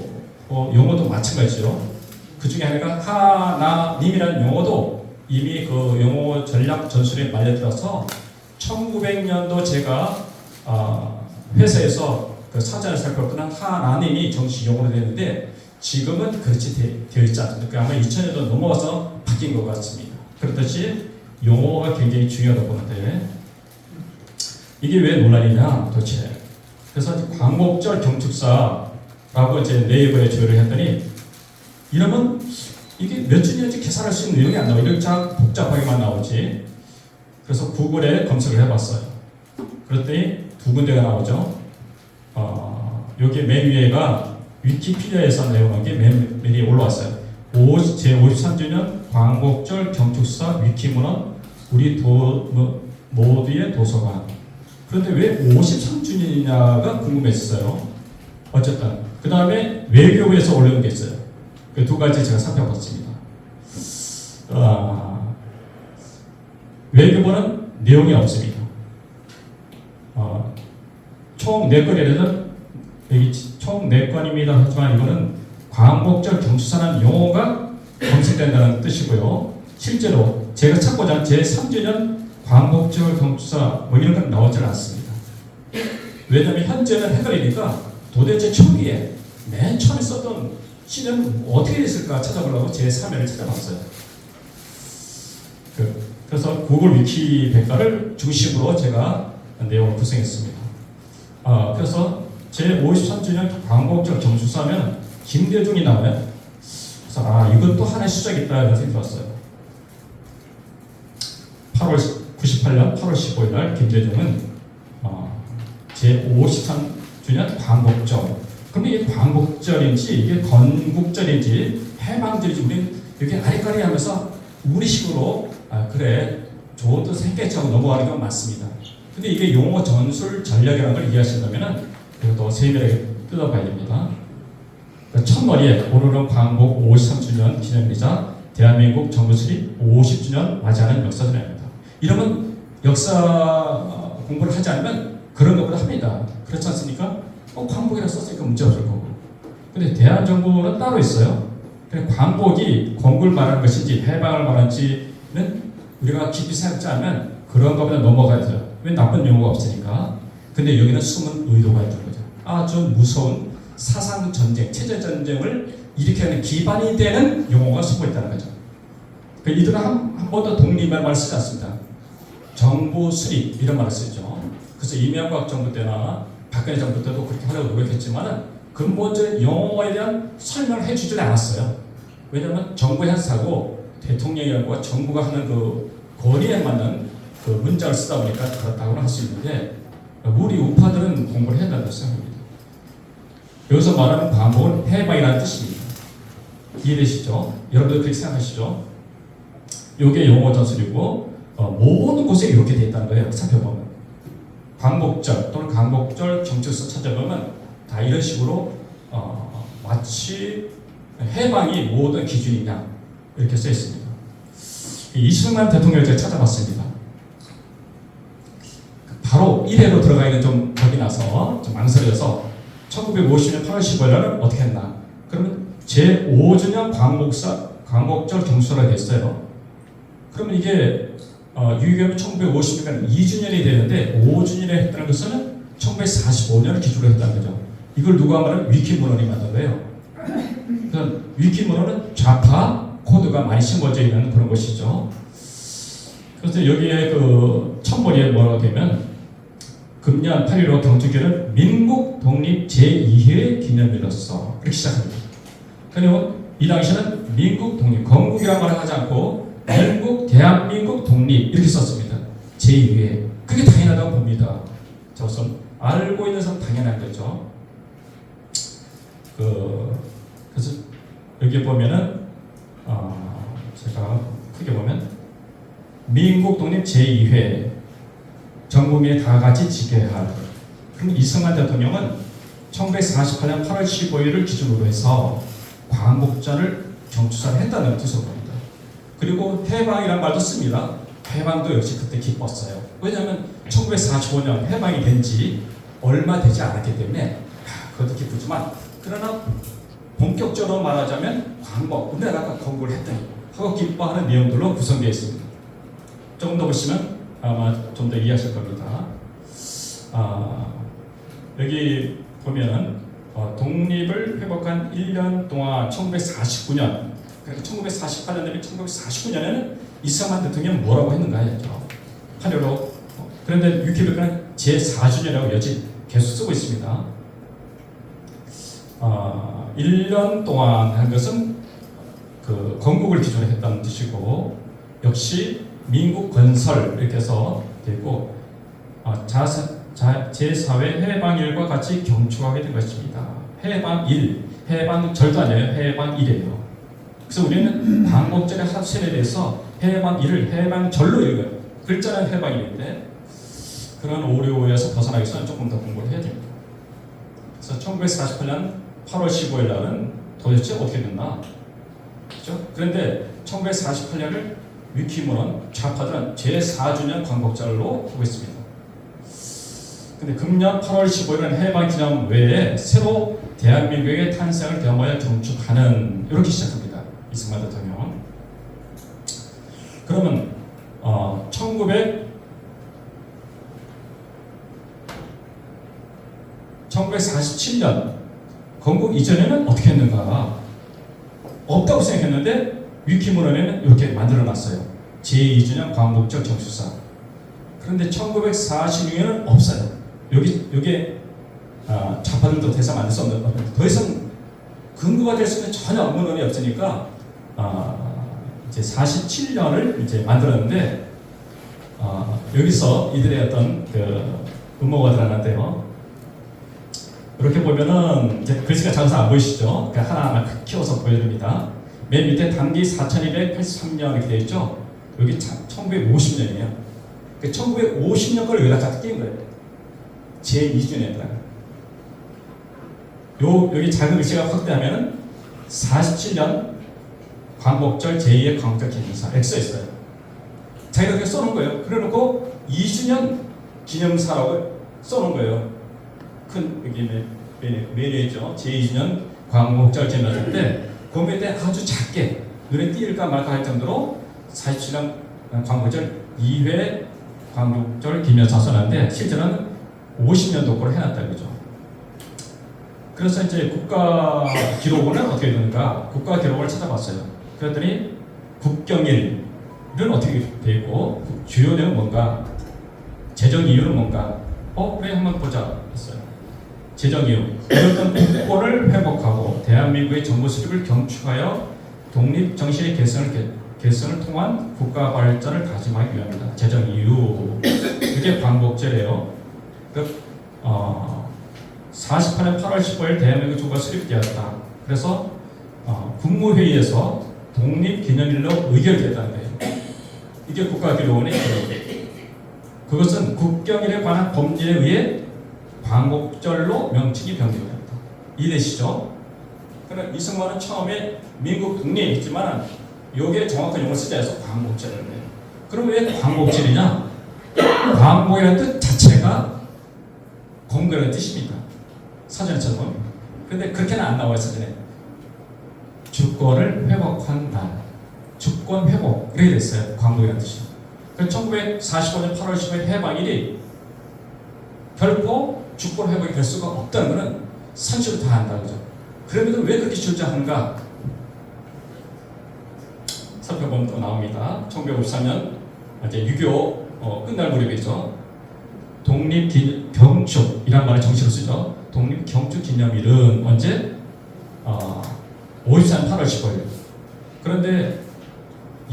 용어도 마찬가지죠. 그 중에 하나가 하나님이라는 용어도 이미 그 용어 전략 전술에 말려들어서 1900년도 제가 회사에서 그 사전을 살펴보면 하나님이 정식 용어로 되는데 지금은 그렇지 되어 있지 않습니까? 아마 2000년도 넘어와서 바뀐 것 같습니다. 그렇듯이 용어가 굉장히 중요하다고 보는데 이게 왜 논란이냐 도대체. 그래서 광복절 경축사라고 이제 네이버에 조회를 했더니 이러면 이게 몇 주년인지 계산할 수 있는 내용이 안 나와요. 이렇게 복잡하게만 나오지. 그래서 구글에 검색을 해봤어요. 그랬더니 두 군데가 나오죠. 여기 맨 위에가 위키피디아에서 내용한 게 맨 위에 올라왔어요. 제53주년 광복절 경축사 위키문헌 우리 모두의 도서관. 그런데 왜 53주년이냐가 궁금했어요. 어쨌든 그 다음에 외교부에서 올려놓은 게 있어요. 그 두 가지 제가 살펴봤습니다. 외교부는 내용이 없습니다. 총 4건이라는 여기 총 4건입니다. 하지만 이거는 광복절 경축사라는 용어가 검색된다는 뜻이고요. 실제로 제가 찾고자 제3주년 광복절 경축사 뭐 이런 건 나오질 않습니다. 왜냐하면 현재는 헷갈리니까 도대체 초기에 맨 처음에 썼던 시는 어떻게 됐을까 찾아보려고 제3회를 찾아봤어요. 그래서 구글 위키백과를 중심으로 제가 내용을 구성했습니다. 그래서 제53주년 광복절 경축사면 김대중이 나와요. 그래서 이것도 하나의 수작이다 이런 생각이 들었어요. 98년 8월 15일 날 김대중은 제53주년 광복절. 그럼 이게 광복절인지 이게 건국절인지 해방절인지 우리 여기 아리까리 하면서 우리식으로 그래 좋은 뜻 생겼자고 넘어가는 건 맞습니다. 근데 이게 용어 전술 전략이라는 걸 이해하신다면 이것도 세밀하게 뜯어봐야 됩니다. 첫머리에 오늘은 광복 53주년 기념일이자 대한민국 정부 수립 50주년 맞이하는 역사전입니다. 이러면 역사 공부를 하지 않으면 그런 것보다 합니다. 그렇지 않습니까? 광복이라 썼으니까 문제 없을 거고. 근데 대한정부는 따로 있어요. 광복이 건국을 말하는 것인지 해방을 말하는지는 우리가 깊이 생각하지 않으면 그런 것보다 넘어가야 돼요. 왜 나쁜 용어가 없으니까. 근데 여기는 숨은 의도가 있는 거죠. 아주 무서운 사상 전쟁, 체제 전쟁을 일으키는 기반이 되는 용어가 숨어 있다는 거죠. 이들은 한 번도 독립이라는 말을 쓰지 않습니다. 정부 수립 이런 말을 쓰죠. 그래서 이명박 정부 때나 박근혜 정부 때도 그렇게 하려고 노력했지만 근본적인 용어에 대한 설명을 해주지 않았어요. 왜냐하면 정부 행사고 대통령이라고 정부가 하는 그 권위에 맞는 그 문장을 쓰다 보니까 그렇다고는 할 수 있는데 우리 우파들은 공부를 해야 된다고 생각합니다. 여기서 말하는 광복은 해방이라는 뜻입니다. 이해되시죠? 여러분들 그렇게 생각하시죠? 이게 용어 전술이고 모든 곳에 이렇게 되어 있다는 거예요. 살펴보면 광복절 또는 광복절 경축사 찾아보면 다 이런 식으로 마치 해방이 모든 기준이냐 이렇게 써 있습니다. 이승만 대통령을 제가 찾아봤습니다. 바로 1회로 들어가기는 좀 겁이 나서 좀 망설여서 1950년 8월 15일날은 어떻게 했나? 그러면 제5주년 광복절 경축사가 됐어요. 그러면 이게 유교하면 1950년간 2주년이 되는데 5주년에 했다는 것은 1945년을 기준으로 했다는 거죠. 이걸 누가 말하면 위키문헌이 만든 거예요. 그래서 위키문헌은 좌파 코드가 많이 심어져 있는 그런 것이죠. 그래서 여기에 그 첫머리에 뭐라고 되면 금년 8.15 경축일은 민국 독립 제2회 기념일로서 이렇게 시작합니다. 그러면 이 당시에는 민국 독립, 건국이라는 말을 하지 않고 민국, 대한민국 독립 이렇게 썼습니다. 제2회. 그게 당연하다고 봅니다. 저것은 알고 있는 사람 당연한 거죠. 그래서 여기 보면은 제가 크게 보면 민국 독립 제2회 전 국민이 다 같이 지켜야 할. 그럼 이승만 대통령은 1948년 8월 15일을 기준으로 해서 광복절을 경축사를 했다는 뜻으로 봅니다. 그리고 해방이라는 말도 씁니다. 해방도 역시 그때 기뻤어요. 왜냐하면 1945년 해방이 된 지 얼마 되지 않았기 때문에 그것도 기쁘지만, 그러나 본격적으로 말하자면 광복, 우리나라가 건국을 했더니 하고 기뻐하는 내용들로 구성되어 있습니다. 조금 더 보시면 아마 좀 더 이해하실 겁니다. 여기 보면은 독립을 회복한 1년 동안 1949년, 그러니까 1948년 되면 1949년에는 이승만 대통령은 뭐라고 했는가 했죠. 하려로. 그런데 위키피디아는 제4주년이라고 여지 계속 쓰고 있습니다. 1년 동안 한 것은 그 건국을 기준으로 했다는 뜻이고, 역시 민국 건설 이렇게 해서 되고, 제4회 해방일과 같이 경축하게 된 것입니다. 해방일, 해방절도 아니에요. 해방일이에요. 그래서 우리는 광복절의 합신에 대해서 해방일을 해방절로 읽어요. 글자는 해방일인데 그런 오류에서 벗어나기 위해서는 조금 더 공부를 해야 됩니다. 그래서 1948년 8월 15일 날은 도대체 어떻게 됐나? 그렇죠? 그런데 1948년을 위키문은 좌파들은 제4주년 광복절로 하고 있습니다. 근데 금년 8월 15일은 해방기념 외에 새로 대한민국의 탄생을 겸하여 경축하는, 이렇게 시작합니다. 이승만 대통령. 그러면 1947년 건국 이전에는 어떻게 했는가? 없다고 생각했는데 위키문헌에는 이렇게 만들어놨어요. 제2주년 광복절 경축사. 그런데 1946년은 없어요. 여기 좌파들도 더 이상 만들 수 없는, 더 이상 근거가 될 수 있는 전혀 문헌이 없으니까 이제 47년을 이제 만들었는데, 여기서 이들의 어떤 그 음모가 드러났대요. 이렇게 보면은 이제 글씨가 잘안 보이시죠? 그러니까 하나하나 키워서 보여드립니다. 맨 밑에 당기 4283년 이렇게 되어 있죠? 여기 1950년이에요. 1950년 걸 여기다 갖다 끼운 거예요. 제2주년이다. 여기 작은 글씨가 확대하면은 47년 광복절 제2의 광복절 기념사 X가 있어요. 자기가 그렇게 써놓은 거예요. 그래놓고 2주년 기념사라고 써놓은 거예요. 큰 여기 메뉴죠. 제2주년 광복절 기념사 때 그 밑에 아주 작게 눈에 띄일까 말까 할 정도로 47년 광복절 2회 광복절 기념사 써놨는데 실제로는 50년 도구로 해놨다 그죠. 그래서 이제 국가 기록원은 어떻게 되는가? 국가 기록을 찾아봤어요. 그랬더니 국경일은 어떻게 되어 있고, 주요 내용은 뭔가, 재정 이유는 뭔가, 그래 한번 보자 했어요. 재정 이유, 어떤 국권을 회복하고 대한민국의 정부 수립을 경축하여 독립 정신의 개선을 통한 국가 발전을 다짐하기 위함이다. 재정 이유, 이게 광복절이에요. 48년 8월 15일 대한민국 정부가 수립되었다. 그래서 국무회의에서 독립기념일로 의결됐다는 거예요. 이게 국가기록원의 기록이에요. 그것은 국경일에 관한 법률에 의해 광복절로 명칭이 변경됩니다. 이해되시죠? 그러나 이승만은 처음에 민국 독립했지만 이게 정확한 용어를 쓰지 않아서 광복절을 해요. 그럼 왜 광복절이냐? 광복이라는 뜻 자체가 건국이라는 뜻입니다. 사전에 찾아보면. 그런데 그렇게는 안 나와요, 사전에. 주권을 회복한 날. 주권 회복. 이렇게 됐어요. 광복이라는 뜻이. 그래서 1945년 8월 10일 해방일이 결코 주권 회복이 될 수가 없다는 것은 산수로 다 안다. 그죠? 그럼에도 왜 그렇게 주장하는가? 살펴보면 또 나옵니다. 1953년 이제 6.25 끝날 무렵이죠. 독립경축이란 말을 정식으로 쓰죠. 독립경축기념일은 언제? 54년 8월 15일. 그런데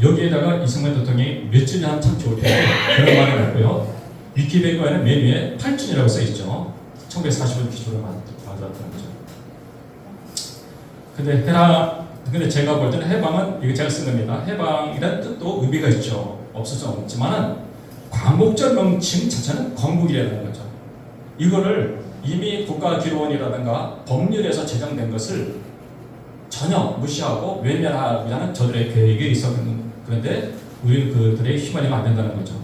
여기에다가 이승만 대통령이 몇 주년 하면 참 좋을 텐데 그런 말을 했고요. 위키백과에는 메뉴에 8주년이라고 써있죠. 1945년 기준으로 만들었다는 거죠. 근데 제가 볼 때는 해방은 이거 제가 쓴 겁니다. 해방이라는 뜻도 의미가 있죠. 없을 수 없지만은 광복절 명칭 자체는 건국이라는 거죠. 이거를 이미 국가기록원이라든가 법률에서 제정된 것을 전혀 무시하고 외면하려는 저들의 계획이 있었거든요. 그런데 우리는 그들의 휘말리면 안 된다는 거죠.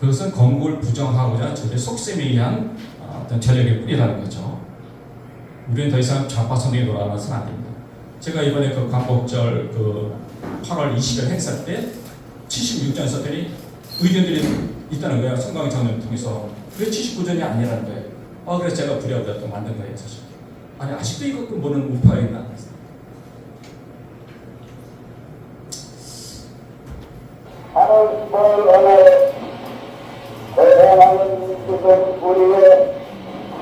그것은 건국을 부정하고자 저들의 속셈에 의한 어떤 전략의 뿌리라는 거죠. 우리는 더 이상 좌파 선동에 놀아나서는 안 됩니다. 제가 이번에 그 광복절 그 8월 20일 행사 때 76전 썼더니 의견들이 있다는 거예요. 성광 장로를 통해서. 왜 79전이 아니라는 거예요. 그래서 제가 부랴부랴 또 만든 거예요, 사실. 아니, 아직도 이거 뭐는 우파가 있나? 하늘 오늘 대행하는 민족은 우리의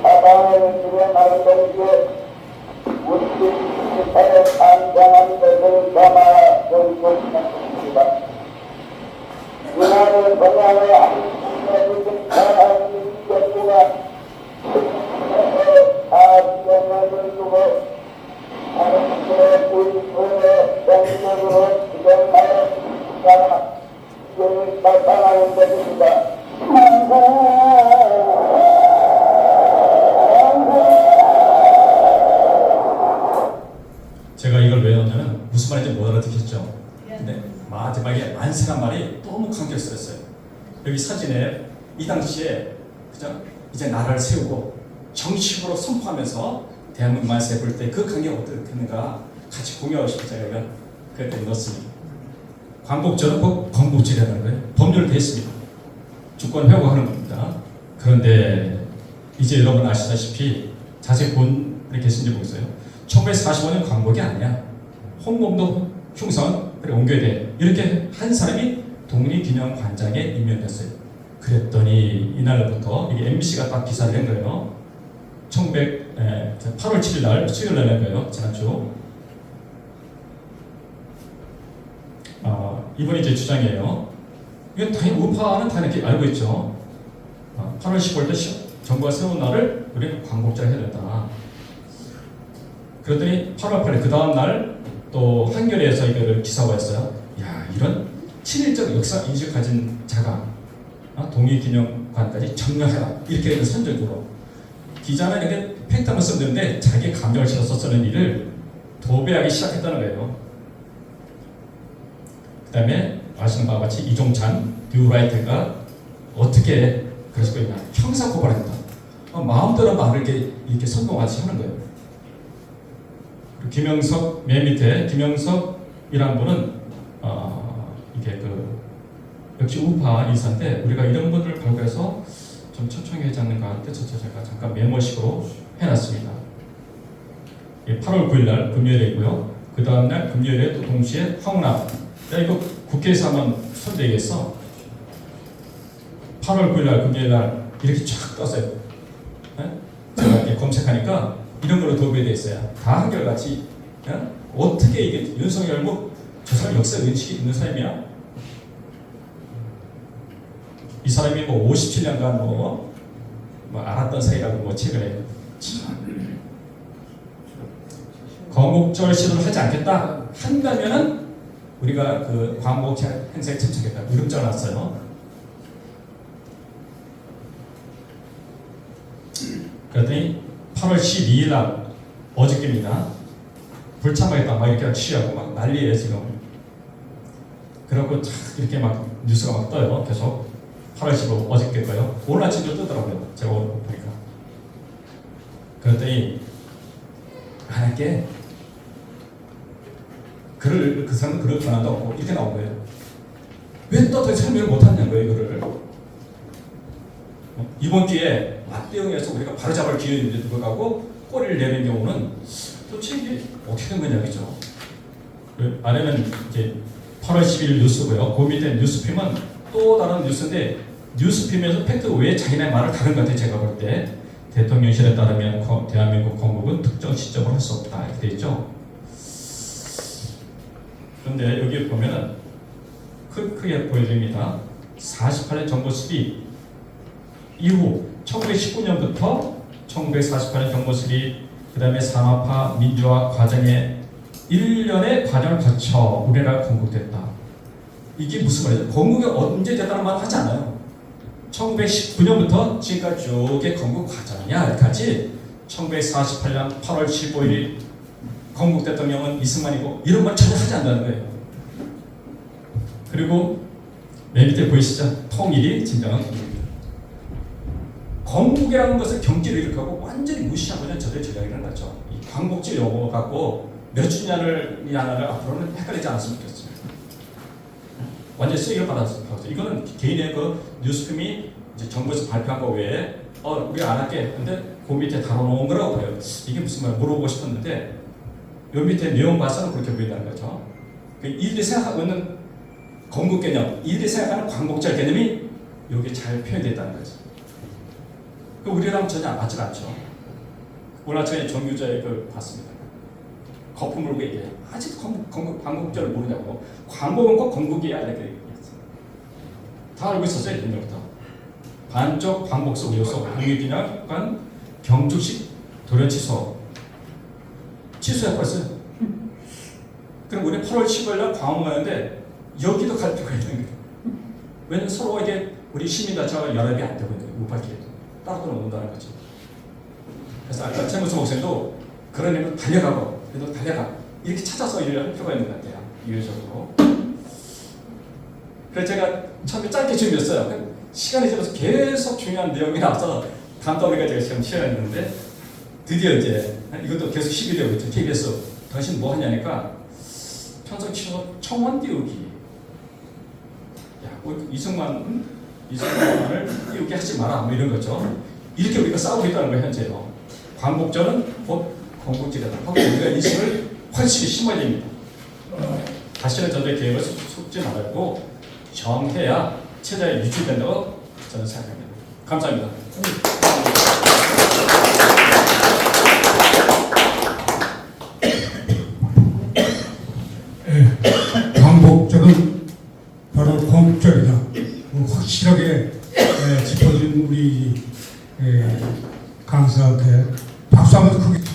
사방을 들여 나는 동시에 우리 집안의 안전한 것을 담아 여기고 있습니다. 이날의 번양의 한국의 사랑하는 민족과 아시아를 두고 하나님의 우리의 영적으로 지정하여 사랑합니다. 이를 나타나는 것입니다. 제가 이걸 왜 넣냐면 무슨 말인지 못 알아듣겠죠. 근데 마지막에 만세란 말이 너무 감격스러웠어요. 여기 사진에 이 당시에 그죠? 이제 나라를 세우고 정식으로 선포하면서 대한민국 만세 부를 때 그 감격 어떻겠는가 같이 공유하고 싶어서 제가 그때 넣었습니다. 광복절은 꼭 광복절이라는 거예요. 법률로 되어 있습니다. 주권 회복하는 겁니다. 그런데 이제 여러분 아시다시피 자세히 본 분이 계신지 모르겠어요. 1945년 광복이 아니야. 홍범도 흉상 그래 옮겨야 돼. 이렇게 한 사람이 독립기념관장에 임명됐어요. 그랬더니 이날부터 이게 MBC가 딱 기사를 낸 거예요. 8월 7일 날 수요일 날 낸 거예요. 지난주. 이번이 제 주장이에요. 이건 당연히 우파는 다 이렇게 알고 있죠. 8월 15일 때 정부가 세운 날을 우리는 광복절 해야 된다. 그랬더니 8월 8일 그 다음 날 또 한겨레에서 이거를 기사가 했어요. 야, 이런 친일적 역사 인식 가진 자가 독립기념관까지 점령해라. 이렇게 되는 선정으로 기자는 이렇게 팩트만 썼는데 자기 감정을 실어서 쓰는 일을 도배하기 시작했다는 거예요. 그 다음에 아시는 바와 같이 이종찬 뉴라이트가 어떻게 그래서 있냐 형사 고발합니다. 마음대로 말을 이렇게 선동하듯이 하는 거예요. 김영석 맨 밑에 김영석이란 분은 이게 역시 우파 인사인데 우리가 이런 분들을 발굴해서 좀 초청하지 않는가 한데 제가 잠깐 메모식으로 해놨습니다. 8월 9일 날 금요일이고요. 그 다음 날 금요일에 또 동시에 황운하. 야 이거 국회에서 한번 손대겠어. 8월 9일 날 금요일 날 이렇게 쫙 떴어요. 네? 제가 이렇게 검색하니까 이런 걸로 도배되어 있어요. 다 한결같이 어떻게 이게 윤석열 저 사람 역사 인식이 있는 사람이야? 이 사람이 57년간 알았던 사이라고 최근에 건국절 시도를 하지 않겠다 한다면은 우리가 그 광복 행사에 참석했다 이름 적어놨어요. 그랬더니 8월 12일 날 어저께입니다. 불참하겠다 막 이렇게 취하고 막 난리예요 지금. 그래갖고 이렇게 막 뉴스가 막 떠요. 계속 8월 15일 어저께 거요. 오늘 아침도 뜨더라고요. 제가 보니까. 그랬더니 안 할게. 그 사람은 글을 전한다 없고 이렇게 나온 거예요. 왜 또 설명을 못하냐는 거예요 이거를. 이번 기회에 맞대응해서 우리가 바로잡을 기회인데 들어가고 꼬리를 내는 경우는 도대체 이게 어떻게 된 거냐 그죠? 아래는 이제 8월 10일 뉴스고요. 그 밑에 뉴스핌은 또 다른 뉴스인데 뉴스핌에서 팩트 외에 자기네 말을 다른 것 같아요. 제가 볼 때 대통령실에 따르면 대한민국 건국은 특정 시점을 할 수 없다 이렇게 돼 있죠. 그런데 여기 보면은 크게 보여집니다. 48년 정부 수립 이후 1919년부터 1948년 정부 수립 그 다음에 산업화 민주화 과정에 1년의 과정을 거쳐 우리나라가 건국됐다. 이게 무슨 말이죠? 건국이 언제 됐다는 말 하지 않아요. 1919년부터 지금까지 쭉의 건국 과정이야. 여기까지 1948년 8월 15일 건국 대통령은 이승만이고 이런 말 전혀 하지 않는다는 거예요. 그리고 맨 밑에 보이시죠? 통일이 진정한 통일입니다. 건국이라는 것을 경기를 일으키고 완전히 무시하고는 저들의 전략이 일어났죠. 이 광복절 용어 갖고 몇 주년을 앞으로는 헷갈리지 않았으면 좋겠습니다. 완전히 쓰기를 받았으면 좋겠어요. 이거는 개인의 그 뉴스품이 이제 정부에서 발표한 거 외에 우리 안 할게. 근데 그 밑에 다뤄놓은 거라고 봐요. 이게 무슨 말 물어보고 싶었는데 요 밑에 내용 봐서는 그렇게 보인다는 거죠. 이들이 생각하고 있는 건국 개념, 이들이 생각하는 광복절 개념이 여기 잘 표현되어 있다는 거죠. 우리랑 전혀 맞지 않죠. 오늘 아침에 정유자의 그 봤습니다. 거품 물고 얘기해. 아직도 광복절을 모르냐고. 광복은 꼭 건국이야 이렇게 얘기했어요. 다 알고 있었어요 옛날부터. 반쪽 광복소 우여소 국립기념관 경축식 도련 취소해버렸어요. 그럼 우리 8월 15일날 광화문가는데 여기도 갈 필요가 있는 거예요. 왜냐면 서로 이게 우리 시민단체가 연합이 안 되고 있는 거예요. 우파끼리 따로 논다는 거죠. 그래서 아까 최무수 목사님도 그런 의미로 달려가고 그래도 달려가 이렇게 찾아서 일을 할 필요가 있는 것 같아요. 이유적으로. 그래서 제가 처음에 짧게 준비했어요. 시간이 지나서 계속 중요한 내용이 나와서 다음 달에 제가 지금 시연했는데 드디어 이제 이것도 계속 시비되고 있죠. KBS 당신 뭐 하냐니까 평소 치고 청원 띄우기. 야, 이승만을 띄우게 하지 마라. 뭐 이런 거죠. 이렇게 우리가 싸우고 있다는 거예요, 현재요. 광복절은 곧 건국절이다 하고 우리가 인식을 훨씬 심어야 됩니다. 다시는 저들의 계획을 속지 말고 정해야 체제가 유지된다고 저는 생각합니다. 감사합니다. 광복절은 바로 건국절이다. 확실하게 짚어준 우리 강사한테 박수 한번 크게